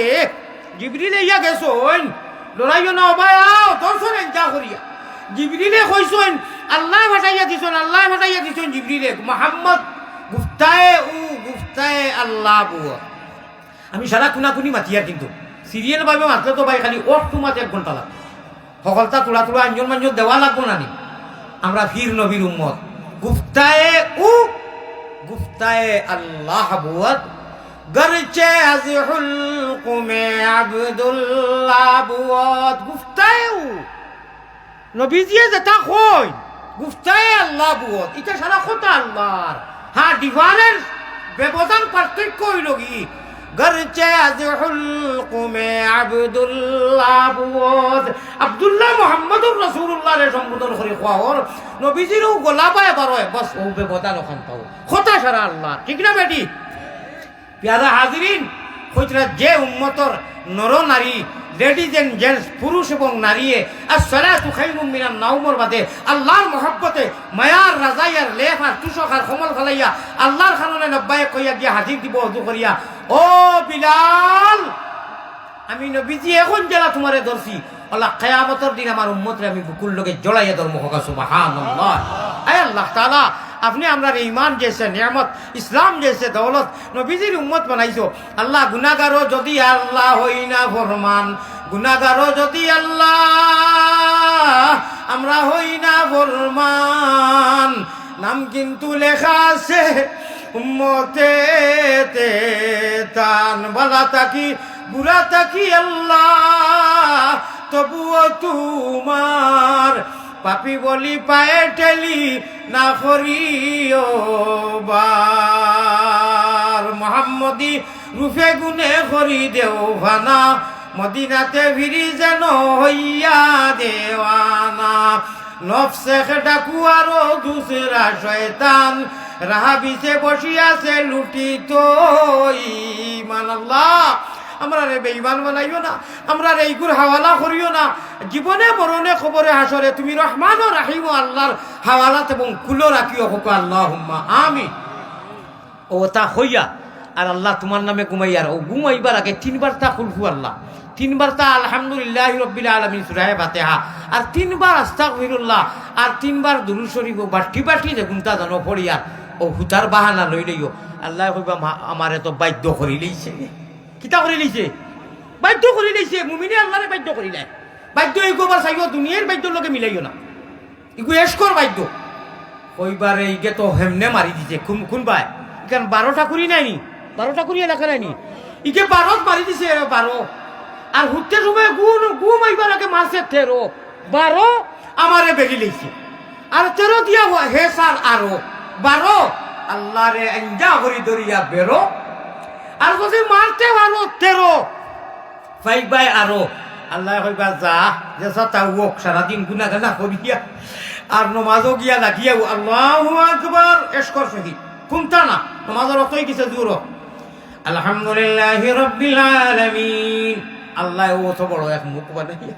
Speaker 1: জিবরিলে ইয়া গেছন, লড়াইও না ভাই আও দর্শন এনজা করিয়া। জিবরিলে কইছেন আল্লাহ ভাটাইয়া দিছেন, আল্লাহ ভাটাইয়া দিছেন জিবরিলে মুহাম্মদ গুফতায়ে ও গুফতায়ে আল্লাহ বুয়া। আমি সারা কুনাকুনি মাতিয়ার, কিন্তু সিরিয়াল ভাবে মাত্র তো ভাই খালি ওর তোমাতে 1 ঘন্টা লাগবে, সকলটা তোলা তোলা আঞ্জন মাঞ্জন দেওয়া লাগবো না নি। আমরা ফির নবীর উম্মত, গুফতায়ে ও गुफ्ताए अल्लाह बुअत गरचे अज हुल्क में अब्दुल्लाह बुअत गुफ्ताए नबीजिए जेता কই গুফতায়ে আল্লাহ বুয়ত এটা সারা কথা আল্লাহর হ্যাঁ ডিফারেন্স ব্যবধান পার্থক্য হইল কি গরচে আজ হুলকুমে আব্দুল্লাহ বুয়ত আব্দুল্লাহ মুহাম্মদুর রাসূলুল্লাহ রে সম্বোধন করে কোয়ার নবীজিরও গোলাপায় বারোয় বস ও ব্যবধান ওখান পাও কথা সারা আল্লাহ ঠিক না বেটি প্যারা হাজিরিন কইতরা যে উম্মতর নর নারী লেডিজ এন্ড জেন্টস পুরুষ এবং নারীয়ে আসসালাতু খায়রুম মিনান নাওমর বাদে আল্লাহর মহব্বতে মায়ার রাজাইয়ার লেফার তুষকার খমল ফলাইয়া আল্লাহর খাননে নব্বায়ে কইয়া গিয়া হাজির দিব ওযু করিয়া ও বিলাল আমি নবীজি এখন জেলা তোমারে ধরছি আল্লাহ কিয়ামতের দিন আমার উম্মতরে আমি বুকুল লগে জড়াইয়া ধরমু হোক সুবহানাল্লাহ আয় আল্লাহ তাআলা আপনি আমরা ঈমান জেসে নিয়ামত ইসলাম জেসে দৌলত নবীজির উম্মত বানাইছো আল্লাহ গুনাহগারও যদি আল্লাহ হই না ফরমান গুনাহগারও যদি আল্লাহ আমরা হই না ফরমান নাম কিন্তু লেখা আছে উম্মতে তে তান বালা তাকি বুরা তাকি আল্লাহ তবুও তোমার পাপি বলি পায়ে ঠেলি না করিও বার মোহাম্মদী রূপে গুনে করি দেও ভানা মদিনাতে ফিরি যেন হইয়া দেওয়ানা নফসে ডাকু আরো দুসরা শয়তান রাহা বিছে বসিয়াছে লুটি তো ঈমান আল্লাহ আমরা রে বেঈমান বানাইও না আমরা রে ইগুর হাওয়ালা করিও না জীবনে মরণে খবরে হাসরে তুমি রহমান ও রাহিম আল্লাহর হাওয়ালাত এবং কুলো রাখিও হোক আল্লাহুম্মা আমিন ও তা হইয়া আর আল্লাহ তোমার নামে ঘুমাইয়ার ও ঘুমাইবার আগে তিনবার তা কুলহু আল্লাহ তিনবার তা আলহামদুলিল্লাহি রাব্বিল আলামিন সূরা ফাতিহা আর তিনবার আস্তাগফিরুল্লাহ আর তিনবার দুরূদ শরীফ বাটি বাটি যে গুনতা জানো পড়িয়া ও হুতার বাহানা লই লইও আল্লাহ কইবা আমারে তো বাধ্য করি লইছে কিতা করে লইছে বাধ্য করে লইছে মুমিনে আল্লাহরে বাধ্য করি নাই বাধ্য এই গোবার চাইও দুনিয়ার বাধ্যর লগে মিলাইও না ইগু এসকর বাধ্য কইবারে ইগে তো হেমনে মারি দিছে কোন ভাই ইকান 12টা করি নাইনি 12টা করি এলাকা নাইনি ইগে 12 মারি দিছে 12 আর হুতে সময় গুম আইবার আগে মাসে 13 আমারে বেরি লইছে আর 13 দিয়া হে স্যার আরো 12 আল্লাহরে আঞ্জা করি দরিয়া বেরো আর যদি মারতে পারো 13 ফাইবাই আরো আল্লাহ কইবা যা যেসা তাওক সারাদিন গুনাহগানা করিয়া আর নমাজও গিয়া লাগিয়া আল্লাহু আকবার এসকর শহীদ কোনটা না নমাজের অতই কিছু দূর আলহামদুলিল্লাহি রাব্বিল আলামিন আল্লাহ ও তো বড় এক মুখ বানাইয়া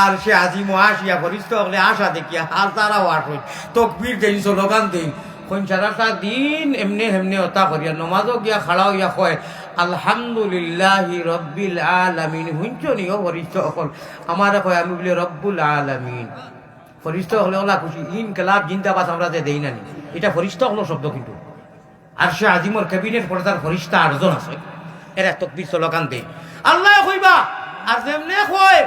Speaker 1: আর সে আজি মহাশিয়া ফরিস্ত হলে আশা দেখিয়া আর তারাও আসই তকবীর দেই স্লোগান দেই কোন সারাটা দিন এমনি হেমনি হতা করিয়া নমাজও গিয়া খাড়া হইয়া কয় আলহামদুলিল্লাহি রব্বিল আলামিন হুঞ্চনি ও ফরিস্ত হল আমার কয় আমি বলি রব্বুল আলামিন ফরিস্ত হলে ওলা খুশি ইনকলাব জিন্দাবাদ আমরা যে দেই না এটা ফরিস্ত হলো শব্দ কিন্তু আর সে আজিমর ক্যাবিনেট পর্দার ফরিস্তা 8 জন আছে এরা তকবীর স্লোগান দেই আল্লাহ কইবা আর যেমনে কয়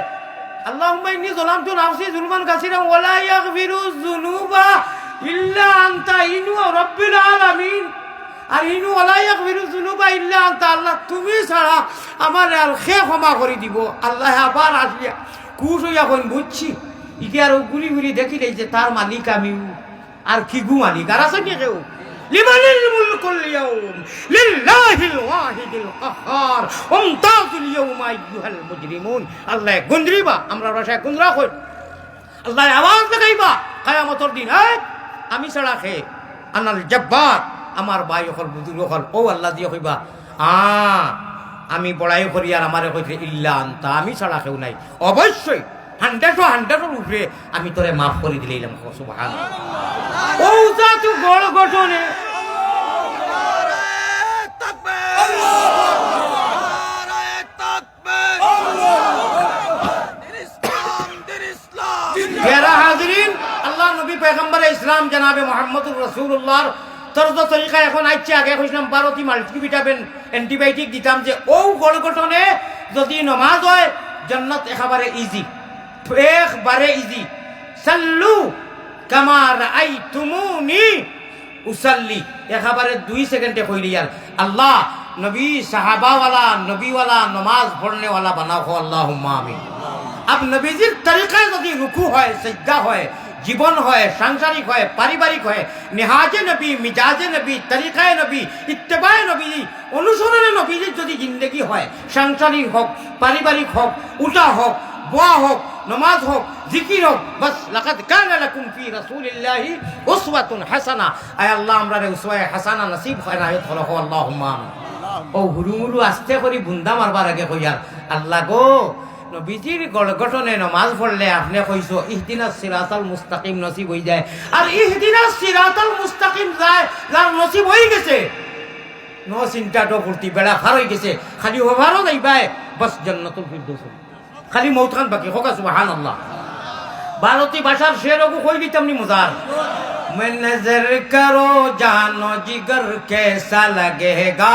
Speaker 1: আল্লাহুম্মা ইন্নী যালামতু নাফসি যুলমান কাসীরা ওয়ালা ইয়াগফিরুয যুনুবা ইল্লা আনতা ইনু রাব্বিল আলামিন আর ইনু ওয়ালা ইয়াগফিরুয যুনুবা ইল্লা আনতা আল্লাহ তুমি ছাড়া আমার আর খে ক্ষমা করে দিব আল্লাহ আবার আসিয়া কুশ হইয়া কোন বুঝছি ইকে আর গুলি গুলি দেখি দেই যে তার মালিক আমি আর কি গু মালিক আর আছে কি কেউ লিমানিল মুলকুল ইয়াউম লিল্লাহিল ওয়াহিদিল কাহ্হার উমতাজুল ইয়াউমা আইয়ুহাল মুজরিমুন আল্লাহ গুন্দ্রিবা আমরা ভাষায় গুন্দ্রা কই আল্লাহ আওয়াজ লাগাইবা কিয়ামতের দিন আমি ছাড়া খে আনাল জব্বার আমার ভাই হল বুজুর্গ হল ও আল্লাহ দিয়ে কইবা আমি বড়াই করি আর আমারে কইছে ইল্লা আনতা আমি ছাড়া কেউ নাই অবশ্যই 100 উপরে আমি তোরে মাফ করে দিলাম সুবহানাল্লাহ ও জাতু গড় গঠনে আল্লাহ নবী পয়গম্বর ইসলাম জনাবে মুহাম্মদুর রাসূলুল্লাহর তরজ তরিকা এখন আইছে আগে কইছিলাম 12টি মাল্টিভিটামিন অ্যান্টিবায়োটিক দিতাম যে ও গড় গঠনে যদি নামাজ হয় জান্নাত একেবারে ইজি একবারে ইজি সাল্লু কামা রাআইতুমুনি উসাল্লি একেবারে 2 সেকেন্ডে কইলিয়ার আল্লাহ নবী সাহাবাওয়ালা নবীওয়ালা নমাজ পড়নেওয়ালা বানাও হো আল্লাহুম্মা আমিন। আব নবীজির তরিকায় যদি রুকু হয়, সিজদা হয়, জীবন হয়, সাংসারিক হয়, পারিবারিক হয়, নেহাজে নবী, মিজাজে নবী, তরিকায় নবী, ইত্তেবায়ে নবী, অনুসরণে নবীজির যদি জিন্দগি হয়, সাংসারিক হোক, পারিবারিক হোক, উঠা হোক, বোয়া হোক, নমাজ হোক, জিকির হোক, বাস লাকাদ কানা লাকুম ফি রাসূলিল্লাহি উসওয়াতুন হাসানা। আয় আল্লাহ আমরারে উসওয়ায়ে হাসানা নসিব হয় রায়ত হলো আল্লাহুম্মা আমিন। ও হুরুমুরু আস্তে করি বুন্দা মারবার আগে কইয়ার আল্লাহ গো নবীজির গঠনে নমাজ পড়লে আপনি কইছো ইহদিনাস সিরাতাল মুস্তাকিম নসিব হই যায়, আর ইহদিনাস সিরাতাল মুস্তাকিম যায় যার নসিব হই গেছে নো চিন্তা তো ফুর্তি বেড়া ফার হই গেছে, খালি হবারও যাইবাই বাস জান্নাতুল ফিরদৌস, খালি মৌত খান বাকি হোক সুবহানাল্লাহ। ভারতী ভাষার শেরও কই দিতামনি মজার मैं नजर करो जानो जिगर कैसा लगेगा,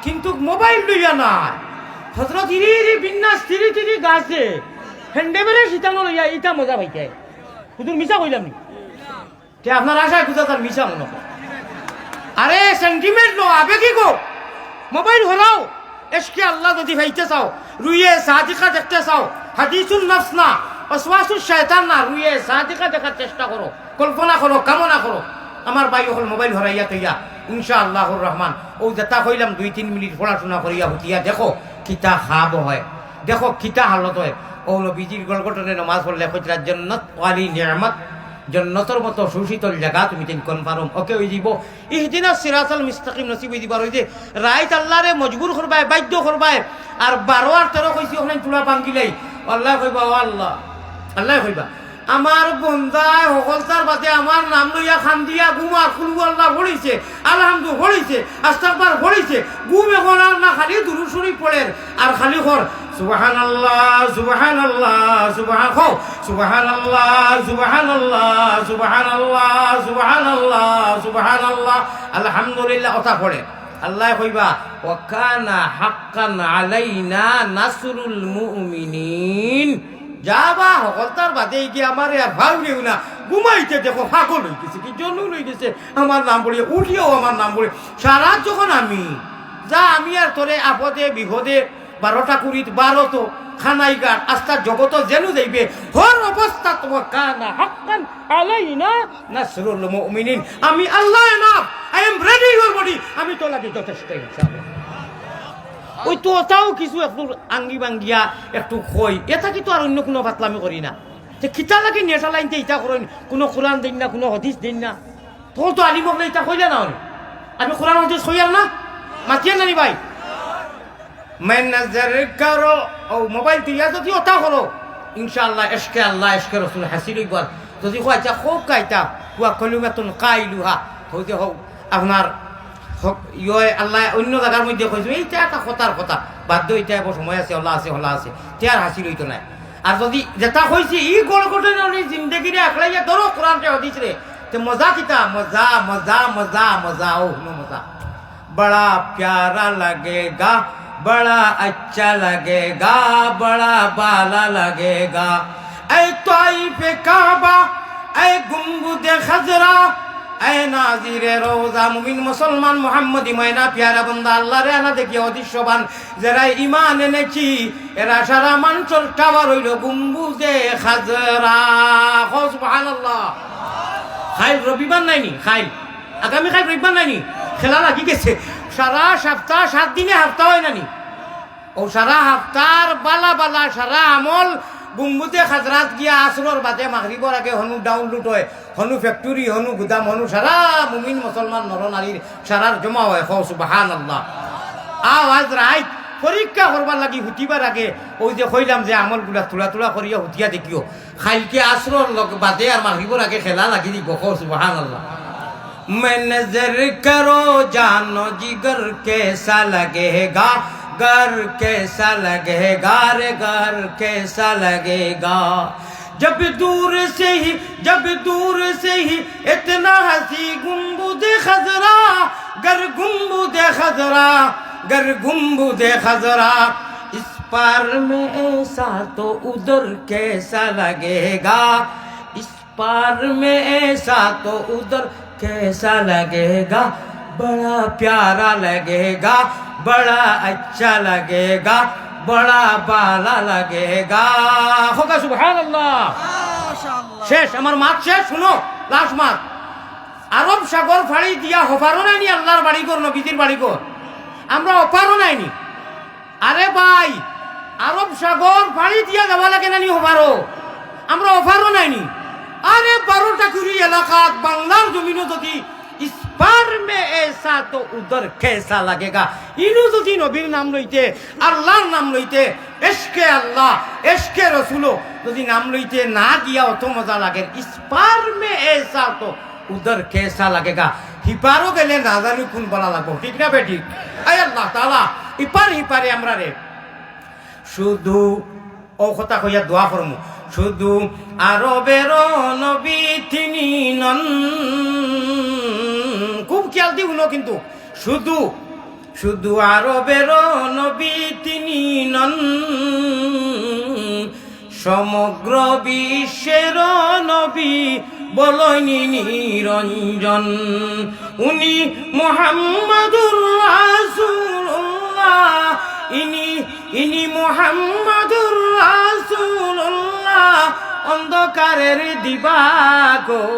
Speaker 1: কিন্তু মোবাইল লইয়া না হযরত ইরি বিন্যাস তিরি তিরি গাছে হেন্ডেবেলে শীতানো লইয়া ইটা মজা পাইতে হুজুর মিছা কইলাম নি তে আপনার আশায় বুঝা তার মিছা মনে হয়। আরে সেন্টিমেন্ট নো আবেগি গো মোবাইল হরাও এসকে আল্লাহ যদি ভাইতে চাও রুইয়ে সাদিকা দেখতে চাও হাদিসুন নফস না ওয়াসওয়াসুশ শয়তান না, রুইয়ে সাদিকা দেখার চেষ্টা করো, কল্পনা করো, কামনা করো। আমার ভাই হল মোবাইল হরাইয়া তৈয়া ইনশাআল্লাহুর রহমান ও যেটা কইলাম 2-3 মিনিট পড়াশোনা করিয়া হুতিয়া দেখো কিতা খাব হয়, দেখো কিতা হালত হয়। ও নবীজির গলগটনে নামাজ পড়লে কইরা জান্নাত ওয়ালি নিয়ামত, জান্নাতের মতো সুশীতল জায়গা তুমি তিন কনফার্ম ওকে হই দিব। ইহদিনাস সিরাতাল মুস্তাকিম নসিব হই দিবার হই যে রাইত আল্লাহরে মজবুর করবায়, বাধ্য করবায়। আর 12 আর 13 কইছি ওখানে চুলা পাঙ্গিলাই আল্লাহ কইবা ও আল্লাহ, আল্লাহ কইবা আমার বন্দায় হকলতার বাদে আমার নাম লইয়া খান দিয়া গুমার কুলু আল্লাহ ভরিছে, আলহামদু ভরিছে, আস্তাগফার ভরিছে, গুম এখন আর না খালি দুরূদ শরীফ পড়েন আর খালি কর সুবহানাল্লাহ সুবহানাল্লাহ সুবহানাল্লাহ সুবহানাল্লাহ সুবহানাল্লাহ সুবহানাল্লাহ সুবহানাল্লাহ সুবহানাল্লাহ আলহামদুলিল্লাহ কথা পড়ে। আল্লাহ কইবা ওয়া কানা হাক্কান আলাইনা নাসরুল মুমিনিন। যাবা হকলতার বাদে গিয়ে আমার আর ভাব নেই না ঘুমাইতে দেখো ফাঁকল হয়ে গেছে, কি জন্য হয়ে গেছে আমার নাম বলে উঠিও আমার নাম বলে সারা যখন আমি যা আমি আর তোরে আপদে বিপদে 12টা কুড়িত 12 তো খানাই গাট আস্তা জগত যেন যাইবে হর অবস্থা তোমার কানা হাক্কান আলাইনা নাসরুল মুমিনিন। আমি আল্লাহ enough, I am ready your body, আমি তো লাগি যথেষ্ট ইনশাআল্লাহ। ওই তো তাও কিছু একটু আঙ্গি বাঙ্গিয়া একটু কই এটা কিন্তু আর অন্য কোনো পাতলামি করি না। যে খিতা লাগে নেশা লাইনতে ইটা করেন, কোনো কোরআন দিন না, কোনো হদিস দিন না, তোর তো আলিম হলে ইটা কইলে না হলে আমি কোরআন হদিস কইয়ার না মাতিয়ে নানি ভাই मैं नजर करो ও মোবাইল দিয়া যদি ওটা করো ইনশাআল্লাহ এশকে আল্লাহ এশকে রাসূল হাসিল হইবার। যদি কইতা খুব কাইতা ওয়া কলিমাতুন কাইলুহা হইতে হোক আপনার ইয়ে আল্লাহ অন্য জায়গার মধ্যে কইছো এইটা একটা কথার কথা বাধ্য হইতে হবে, সময় আছে আল্লাহ আছে হলা আছে তার হাসিল হইতো না। আর যদি যেটা কইছি ই গোল ঘটনা জিন্দগিরে আকলাইয়া ধরো কোরআনতে হদিস রে তে মজা কিতা মজা মজা মজা মজা ও নো মজা বড়া প্যারা লাগেগা, बड़ा अच्छा लगेगा, बड़ा बाला लगेगा। ऐ ताइफ काबा, ऐ गुंबद खजरा, ऐ नाजिरे रोजा मुमिन मुसलमान मुहम्मदी मयना प्यारा बंदा আল্লাহ রে না দেখি অদৃশ্যবান যারা ঈমান এনেছি এরা সারা মানুষের টাওয়ার হইল গুম্বুজে খাজরা। সুবহানাল্লাহ। খাইল রবিবার নাইনি, খাইল আগামী খাইল রবিবার নাইনি, খেলা লাগি গেছে সারা সপ্তাহ 7 দিনে সপ্তাহ হয় নানি ও সারা হাফতার বালা বালা সারা আমল গুম্বুতে খাজরাত গিয়া আসরর বাদে মাগরিবর আগে হনু ডাউনলোড হয়, হনু ফ্যাক্টরি, হনু গুদাম, হনু সারা মুমিন মুসলমান নর নারীর সারার জমা হয়। সুবহানাল্লাহ। আওয়াজ রাইট পরীক্ষা করবার লাগি হুতিবার আগে ওই যে কইলাম যে আমলগুলা তুলা তুলা করিয়া হুতিয়া দেখিও খাইলকে আসরর বাদে আর মাগরিবর আগে খেলা লাগি দিব। সুবহানাল্লাহ। मैं नजर करो जानो जिगर कैसा लगेगा, घर कैसा लगेगा रे घर कैसा लगेगा। जब दूर से ही इतना हंसी गुंबुद खजरा, घर गुंबुद खजरा, घर गुंबुद खजरा। इस पार में ऐसा तो उधर कैसा लगेगा, इस पार में ऐसा तो उधर कैसा लगेगा बड़ा प्यारा लगेगा बड़ा अच्छा लगेगा बड़ा बाला लगेगा होगा सुबहानाल्लाह
Speaker 2: মাশাআল্লাহ
Speaker 1: শেষ আমার মাত শেষ শুনো লাস্ট মাত আরব সাগর ফাড়ি দিয়া হবারও নাইনি আল্লাহর বাড়ি কর নবীজির বাড়ি কর আমরা অপারও নাইনি আরে ভাই আরব সাগর ফাড়ি দিয়া যাওয়া লাগে নানি হবারও আমরা অপারও নাইনি আরে 12টা কুড়ি এলাকাত বাংলার জমিনও যদি इस बार में ऐसा तो उधर कैसा लगेगा इनु যদি নবীর নাম লইতে আল্লাহর নাম লইতে ইশকে আল্লাহ ইশকে রাসূল যদি নাম লইতে না গিয়া অত মজা লাগে इस बार में ऐसा तो उधर कैसा लगेगा হিপারও গেলে না জানি কোন বলা লাগবো ঠিক না বেটি আয় আল্লাহ তাআলা হিপারে আমরা রে শুধু ও কথা কইয়া দোয়া করমু শুধু আরবের নবী তিনি নন খুব খেয়াল দি শুনো কিন্তু শুধু শুধু আরবের নবী তিনি নন সমগ্র বিশ্বের নবী বলনি নিরঞ্জন উনি মুহাম্মাদুর রাসূলুল্লাহ ইনি মুহাম্মাদুর রাসূলুল্লাহ অন্ধকারের দিবাকর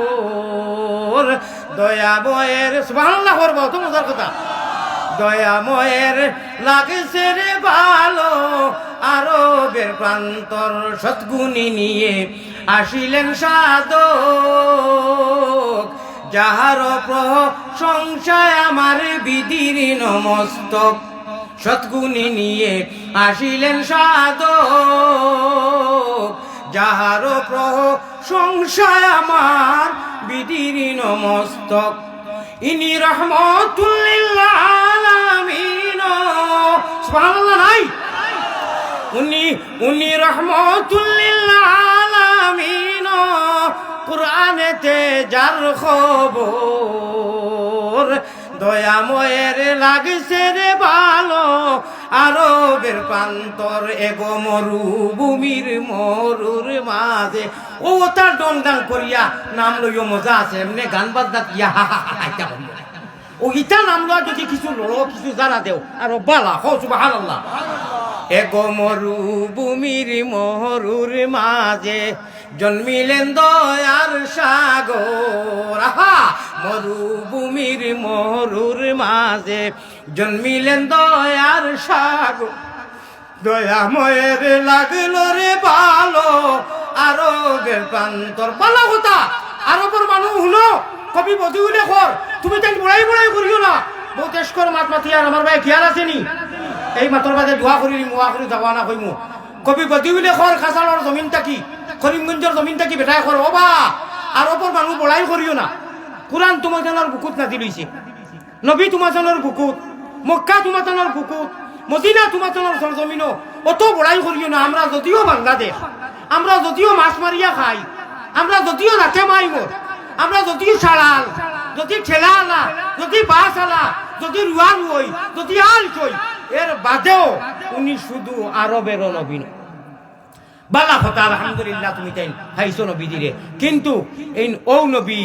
Speaker 1: দয়াময়ের সুবহানাল্লাহ করব তো মজার কথা দয়াময়ের লাগছে রে ভালো আরবের প্রান্তর সৎগুণী নিয়ে আসিলেন সাধক যাহার প্রশংসায় আমার বিধির নমস্তক সৎগুণী নিয়ে আসিলেন সাধক যাহার প্রশংসায় আমার বিধির নমস্তক ইনি রহমাতুল লিল আলামিন সুবহানাল্লাহ নাই উনি রহমাতুল লিল আলামিন কুরআনেতে যার খবর দয়াময়ের লাগছে রে ভালো আরবের প্রান্তর এগো মরুভূমির মরুর মাঝে ও তার ডংডাং করিয়া নাম লইও মজা আছে এমনি গান বাজনা কিয়া ও ইটা নাম লওয়া যদি কিছু লড়ো কিছু জানা দেও আর বালা হো সুবহানাল্লাহ এগো মরুভূমির মরুর মাঝে জন্মিলেন দয়ার সাগর আহা মরুভূমির মরুর মাঝে জন্মিলেন দয়ার সাগর দয়াময়ের লাগলো রে ভালো আরবের প্রান্তর ভালো কথা আরবের মানুষ শুনো কবি বদিউ লেখর তুমি তাই বড়াই করিও না বহুত এসকর মাত মাতি আর আমার ভাই খেয়াল আসেনি এই মাতর বাদে দোয়া করি মুয়া করি যাওয়া না কইমু কবি বদিউ লেখর খাসালর জমিনটা কি করিমগঞ্জের জমিনটা কি বেটায় কর ওবা আরবের মানুষ বড়াই করিও না কুরআন তোমার জানার বুকুত নাতি লইছে নবী তোমার জানার বুকুত মক্কা তোমার জানার বুকুত মদিনা তোমার জানার সরজমিনও অত বড়াই করিও না আমরা যদিও বাংলাদেশ আমরা যদিও মাছ মারিয়া খাই আমরা যদিও রাতে মারিব আমরা যদি সারাল যদি ঠেলা আলা যদি বাস আলা যদি রুয়ান হই যদি আল কই এর বাদেও উনি শুধু আরবের নবী বালা কথা আলহামদুলিল্লাহ তুমি তাই হাইছো নবী দিরে কিন্তু এই ও নবী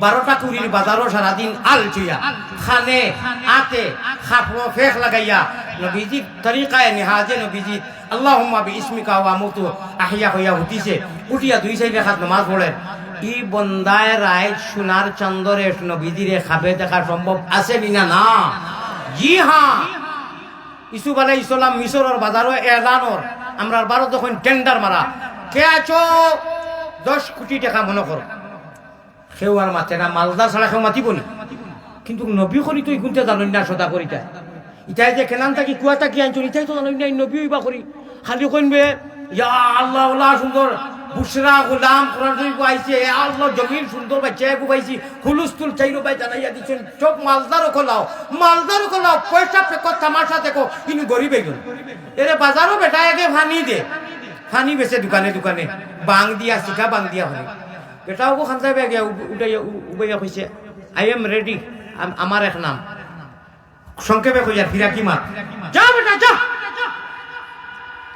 Speaker 1: 12টা কুড়ির বাজারও সারাদিন আল চুইয়া খানে আতে খাফো ফেক লাগাইয়া নবীজি তরিকায় নিহাজে নবীজি আল্লাহুম্মা বিইসমিকা ওয়া মুতু আহিয়া হইয়া উঠিছে উঠিয়া 2 রাকাত নামাজ পড়ে ই বন্দায় রায় সোনার চন্দরে নবীজিরে খাবে দেখা সম্ভব আছে না না জি হ্যাঁ ইসুফ আলাইহিস সালাম মিশরের বাজারও এলানোর আমরা 12 যখন টেন্ডার মারা কে আছো 10 কোটি টাকা মনে করো কেউ আর মাতে না মালদার ছাড়া কেউ মাতিব না কিন্তু নবী করি তো ইগুনতে জানেন না সদা করিতা ইটাই যে কেনান থাকি কুয়া থাকি আনছো ইটাই তো জানেন না নবী বা করি খালি কইবে ইয়া আল্লাহ আল্লাহ সুন্দর বুশরা গোলাম কোরআন শরীফ আইছে আল্লাহ জমিন সুন্দর বাচ্চা পাইছি হুলুস্তুল চাইরো ভাই জানাইয়া দিছেন সব মালদারও খোলাও পয়সা পেকো তামাশা দেখো ইনি গরিব হইল এরে বাজারও বেটা আগে ফানি দে ফানি বেচে দোকানে দোকানে বাং দিয়া শিখা বাং দিয়া হলে বেটাও খান যাবে গিয়া উঠাইয়া উবাইয়া কইছে আই এম রেডি আমার এক নাম সংক্ষেপে কইয়া ফিরাকি মাত যা বেটা যা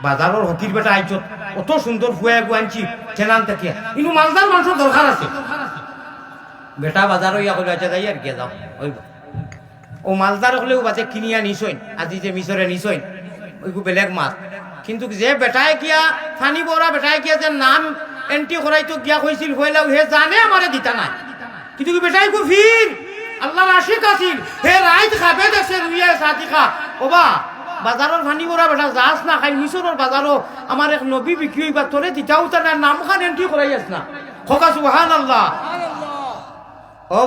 Speaker 1: বাজারের হকির বেটা আইছ অত সুন্দর ফুয়া গু আনছি চেনান থেকে কিন্তু মালদার মানুষের দরকার আছে বেটা বাজার হইয়া কইল আচ্ছা যাই আর কে যাও ওই ও মালদার হলেও বাজে কিনিয়া নিছইন আজি যে মিশরে নিছইন ওইগু বেলেগ মাছ কিন্তু যে বেটায় গিয়া ফানি বড়া বেটায় গিয়া যে নাম এন্ট্রি করাইতো গিয়া কইছিল হইলাও হে জানে আমারে দিতা নাই কিন্তু কি বেটাই গো ফির আল্লাহর আশিক আছিল হে রাইত খাবে দেশে রুইয়া সাদিকা ওবা বাজারের ফানি বড়া বেটা যাস না খাই মিশরের বাজারও আমার এক নবী বিক্রি হইবা তোরে দিতাও তার নাম খান এন্ট্রি করাইয়াস না খোকা সুবহানাল্লাহ ও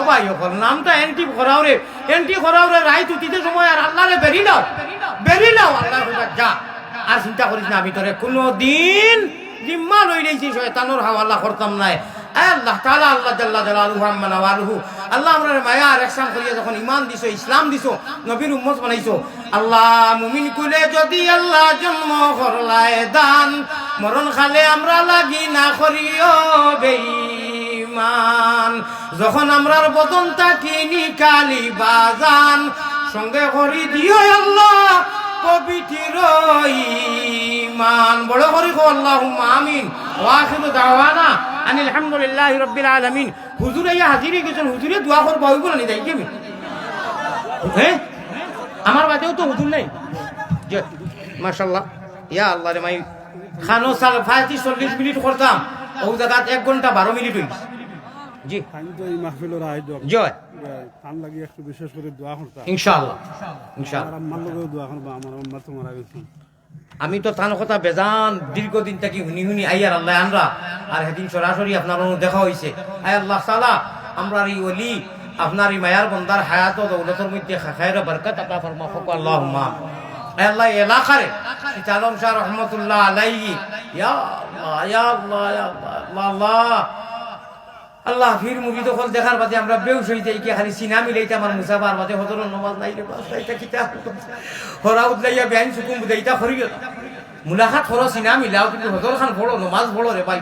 Speaker 1: ভাই এখন নামটা এন্ট্রি করাও রে রাইত উঠিতে সময় আর আল্লাহরে বেরি নাও আল্লাহ যা আর চিন্তা করিস না আমি তোরে কোনদিন জিম্মা লই লইছি শয়তানের হাওয়ালা করতাম নাই আল্লাহ তাআলা আল্লাহ জাল্লা জালালুহু আম্মা নাওয়ালুহু আল্লাহ আমরার মায়া আর ইহসান করিয়া যখন ঈমান দিছো ইসলাম দিছো নবীর উম্মত বানাইছো আল্লাহ মুমিন কুলে যদি আল্লাহ জন্ম করলায় দান মরণ খালে আমরা লাগি না করিও বেঈমান যখন আমরার বদনটা কিনি কালি বাজান সঙ্গে করি দিও আল্লাহ পবিত্র ঈমান বড় করে কো আল্লাহুম্মা আমিন ওয়া আখিরু দাওয়ানা আনিল হামদুলিল্লাহি রাব্বিল আলামিন হুজুর ইয়া হাজিরি গেছেন হুজুরে দোয়া করব হইব না যাই কি হ্যাঁ আমার বাদেও তো হুজুর নাই জি মাশাআল্লাহ ইয়া আল্লাহ রে মাই খানো সাল ফাতি 40 মিনিট করতাম ও জায়গা 1 ঘন্টা 12 মিনিট হইছে জি
Speaker 2: আমি তো এই মাহফিলের আয়োজক
Speaker 1: জয়
Speaker 2: কান লাগি একটু বিশেষ করে দোয়া করতাম
Speaker 1: ইনশাআল্লাহ
Speaker 2: আমার আম্মার লগে দোয়া করব আমার আম্মা তো মারা গেছে
Speaker 1: আমি তো তার কথা বেজান দীর্ঘদিন থেকে হুনি আইয়ার আল্লাহ আনরা আর সেদিন সরাসরি আপনার দেখা হয়েছে আয় আল্লাহ তাআলা আমরা এই ওলি আপনার এই মায়ার বন্দার হায়াত ও দৌলতের মধ্যে খায়র বরকত আতা ফরমা ফক আল্লাহুম্মা আয় আল্লাহ এলাকারে সিতালম শাহ রহমাতুল্লাহ আলাইহি ইয়া আল্লাহ ইয়া আল্লাহ ইয়া আল্লাহ আল্লাহ ফির মুভি তো হল দেখার বাদে আমরা বেউস হই যাই কি খালি সিনা মিলাইতে আমার মুসাফার বাদে হজর নামাজ নাই রে বাস এইটা কিতা হরা উদলাইয়া বেআইন সুকুম বুদাইতা করিও মুলাকাত হলো সিনা মিলাও কিন্তু হজর খান পড়ো নামাজ পড়ো রে ভাই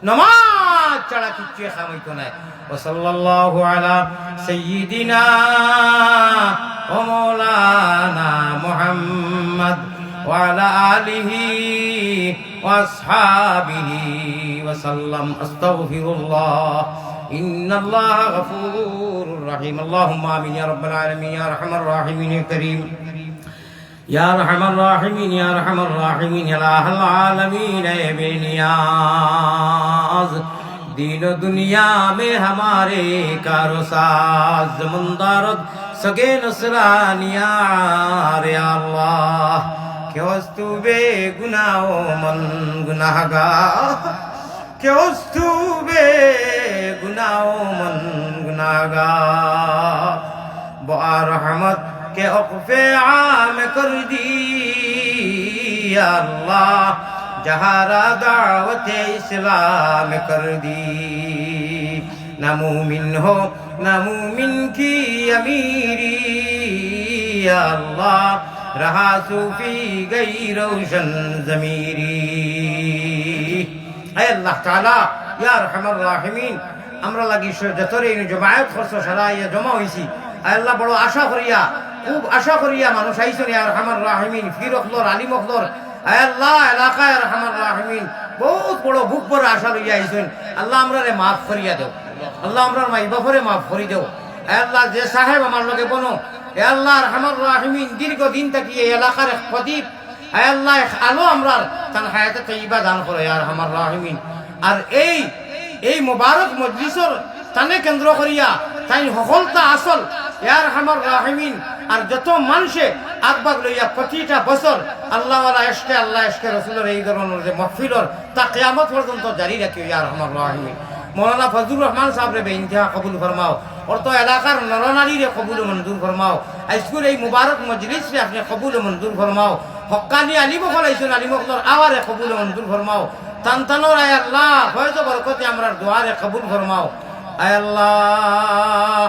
Speaker 1: নামাজ ছাড়া কিচ্ছু খামাইতো না ওয়া সাল্লাল্লাহু আলা সাইয়্যিদিনা ওয়া মাওলানা মুহাম্মদ ওয়া আলা আলিহি ওয়া আসহাবিহি ওয়া সাল্লাম আস্তাগফিরুল্লাহ ইন্নাল্লাহা গফুরুর রহিম আল্লাহুম্মা আমিন ইয়া রাব্বাল আলামিন ইয়া আরহামার রাহিমিন ইয়া কারীম या रहमान राहिमीन या रहमान राहिमीन या लाहल आलमीन ए बेनियाज दीन दुनिया में हमारे कारोसाज जमंदारत सगे नसरानिया रे अल्लाह क्यों तू बेगुनाह मन गुनाहगार क्यों तू बेगुनाह मन गुनाहगार बा रहमत के औक़फ़े आम कर दी अल्लाह जहारा दावत इस्लाम कर दी ना मुमिन हो ना मुमिन की अमीरी अल्लाह रहा सूफी गई रोशन ज़मीरी ऐ अल्लाह ताला या रहमान राहिमीन আমরা লাগি যতরে জমায়েত খরচ সারা ইয়া জমা হইছি আল্লাহ বড় আশা করিয়া খুব আশা করিয়া মানুষ আইছেন আর রহমান রাহিমিন ফির অখলর আলিম অখলর আল্লাহ এলাকায় রহমান রাহিমিন বহুত বড় বুক বড় আশা লইয়া আইছেন আল্লাহ আমরারে মাফ করিয়া দেও আল্লাহ আমরার মাই বাপরে মাফ করি দেও আল্লাহ যে সাহেব আমার লগে বনো আল্লাহ রহমান রাহিমিন দীর্ঘদিন থাকি এই এলাকার খতিব আল্লাহ আলো আমরার তার হায়াতে তৈবা দান করে আর রহমান রাহিমিন আর এই মুবারক মজলিসর তানে কেন্দ্র করিয়া তাই সকলটা আসল ইয়ার রহমান রাহিমিন আর যত মানুষে আগবাগ লইয়া প্রতিটা বছর আল্লাহওয়ালা এশকে রসুলের এই ধরনের যে মহফিলর তা কিয়ামত পর্যন্ত জারি রাখিও ইয়া রহমান রাহিমিন মৌলানা ফজলুর রহমান সাহেবরে বেইনতিহা কবুল ফরমাও অর্থ এলাকার নরনারীরে কবুল মঞ্জুর ফরমাও আজকের এই মুবারক মজলিসে আপনি কবুল মঞ্জুর ফরমাও হক্কানি আলিমকল আইসুন আলিমকলর আওয়ারে কবুল মঞ্জুর ফরমাও তানতানোর আয় আল্লাহ ফয়জ বরকতে আমরা দোয়ারে কবুল ফরমাও আয় আল্লাহ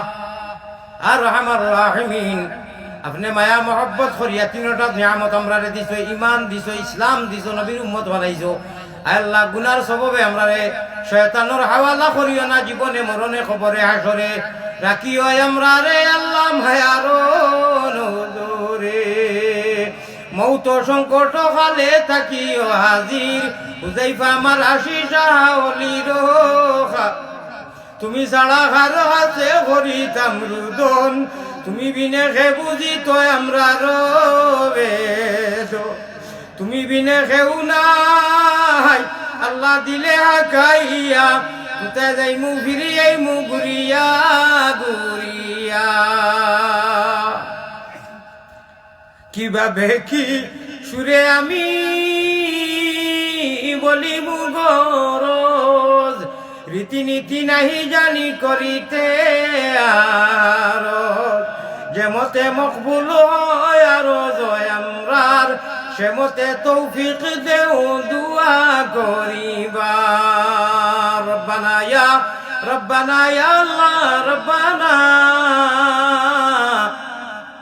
Speaker 1: আর রহমান রাহিমিন আপনি মায়া মহব্বত করিয়া তিনটা নিয়ামত আমরা দিছো ইমান দিছো ইসলাম দিছো নবীর উম্মত বানাইছো আল্লাহ গুনার সববে আমরারে শয়তানের হাওয়ালা করিও না জীবনে মরণে খবরে হাসরে রাখিও আমরারে আল্লাহ মায়ারো নজরে মৌত সংকট কালে থাকিও হাজির হুযাইফা আমার আশিস হাওলির তুমি ছাড়া কারো হাতে করিতাম রুদন, তুমি বিনে খে বুঝি তো আমরা রবে, তুমি বিনে খেউ নাই আল্লাহ দিলে হাকাইয়া, কোথায় যাই মু ফিরিয়াই মু ঘুরিয়া ঘুরিয়া। কিভাবে কি সুরে আমি বলি মু গরজ, রীতিনীতি নাহি জানি করিতে আর, যে মতে মকবুল হয় আর জয় আমরার, সে মতে তৌফিক দেও দুয়া করিবার। রব্বানা ইয়া আল্লাহ রব্বানা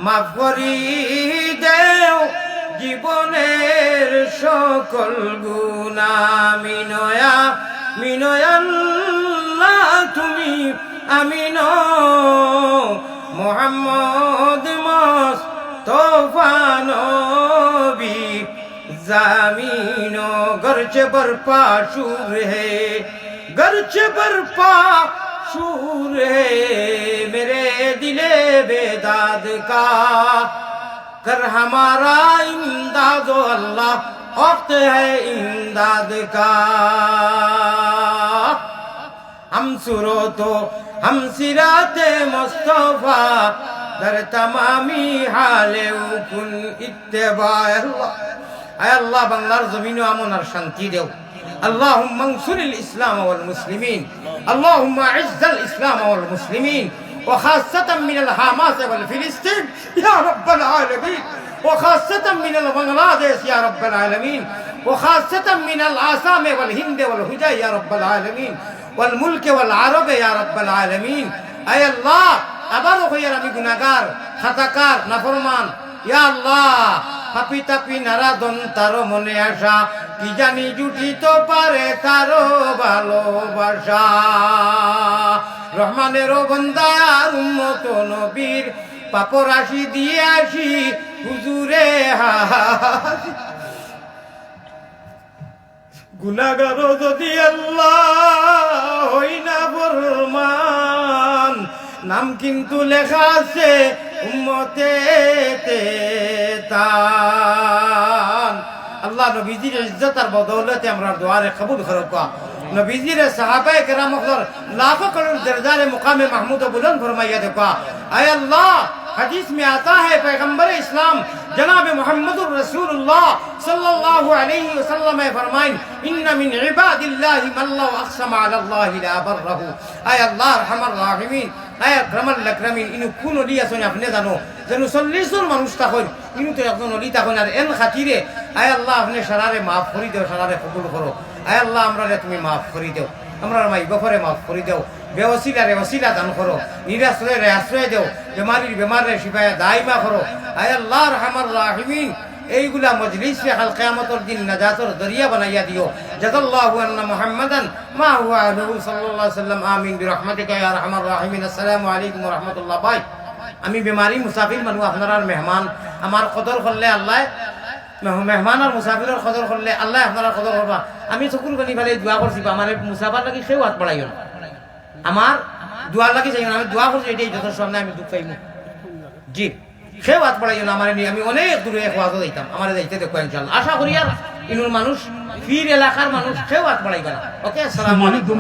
Speaker 1: মাফ করি দেও জীবনের সকল গুনাহ। মিনয়া আল্লাহ তুমি আমিন মোহাম্মদ মুস্তাফা নবী জামিনো, গরচে বরপা সুর হে, गरचे बरपा शूर है मेरे दिले बेदाद का, कर हमारा इमदाद अल्लाह वक्त है इमदाद का। हम सुरो तो हम सिराते मुस्तफा, दर तमामी हाले उकुन इत्तेबा। अल्लाह बांग्लार जमीन আমন আর শান্তি দেও। اللهم انصر الإسلام والمسلمين، اللهم اعز الإسلام والمسلمين، وخاصة من الحماس والفلسطين يا رب العالمين، وخاصة من البنغلاديش يا رب العالمين، وخاصة من الآسام والهند والهجا يا رب العالمين، والملك والعرب يا رب العالمين। أي الله আবারও হইয়ার আমি গুনাহগার খাতাকার নাফরমান, ইয়া আল্লাহ পাপি তাপি নারাদন তারো মনে আশা, কি জানি জুটিত পারে তারো ভালোবাসা। রহমানেরও বন্দা আর উম্মত নবীর পাপ রাশি দিয়ে আসি হুজুরে হাসি। গুনাহগার যদি আল্লাহ হই না ফরমান, নাম কিন্তু লেখা আছে উম্মতে তান। আল্লাহ নবীজির ইজ্জত আর বদৌলতে আমরা দুয়ারে কবুল করো। নবীজির সাহাবায়ে কেরাম लाखों करोड़ दर्जा मुकाम महमूद बुलंद फरमाइया देखा। आय अल्लाह हदीस में आता है पैगंबर इस्लाम जनाब मोहम्मद रसूलुल्लाह सल्लल्लाहु अलैहि वसल्लम फरमाइन इन्ना मिन इबादिल्लाहि मन लौ अक़सम अला अल्लाहि ला बर्रहु। आय अल्लाह रहमान राहिमीन, आय अकरमल अकरमीन, इनु কোন ওলি আছেন আপনি জানো? যেন 40 জন মানুষ তখন ইনু তো একজন ওলি তখন আর এন খাতিরে আয় আল্লাহ আপনি সারারে মাফ করে দাও, সারারে কবুল করো। আয় আল্লাহ আমরারে তুমি মাফ করে দাও, আমরার মাই বাপরে মাফ করে দাও, বেওসিলারে ওসিলা দান করো, নিরাশ্রয়ে আশ্রয় দাও, বেমারির বেমারে শিফায়ে দাইমা করো। আয় আল্লাহ রহমান রাহিমিন, এইগুলা মজলিস রে কাল কিয়ামতের দিন নাজাতের দরিয়া বানাইয়া দিও। জাযাল্লাহু আন্না মুহাম্মাদান মা হুয়া আলাইহি সাল্লাল্লাহু আলাইহি ওয়াসাল্লাম। আমিন বিরহমাতিকা ইয়া আরহামার রাহিমিন। আসসালামু আলাইকুম ওয়া রাহমাতুল্লাহ। ভাই আমি বেমারি মুসাফির মানুষ, আপনার মেহমান, আমার কদর করলে আল্লাহ, মেহমান আর মুসাফিরের কদর করলে আল্লাহ আপনারা কদর করবা। আমি চকুর পানি ফেলে দোয়া করছি, আমার মুসাফার লাগি সেও হাত বাড়াইও না, আমার দোয়ার লাগি চাইও না। আমি দোয়া করছি এটাই যথেষ্ট, সামনে আমি দুঃখ পাইব জি, সেও হাত বাড়াইও না আমার নিয়ে। আমি অনেক দূরে এক ওয়াজও যাইতাম, আমার যাইতে দেখো ইনশাআল্লাহ। আশা করি আর ইনুর মানুষ ফির এলাকার মানুষ সেও হাত বাড়াইবে না। ওকে, আসসালামু আলাইকুম।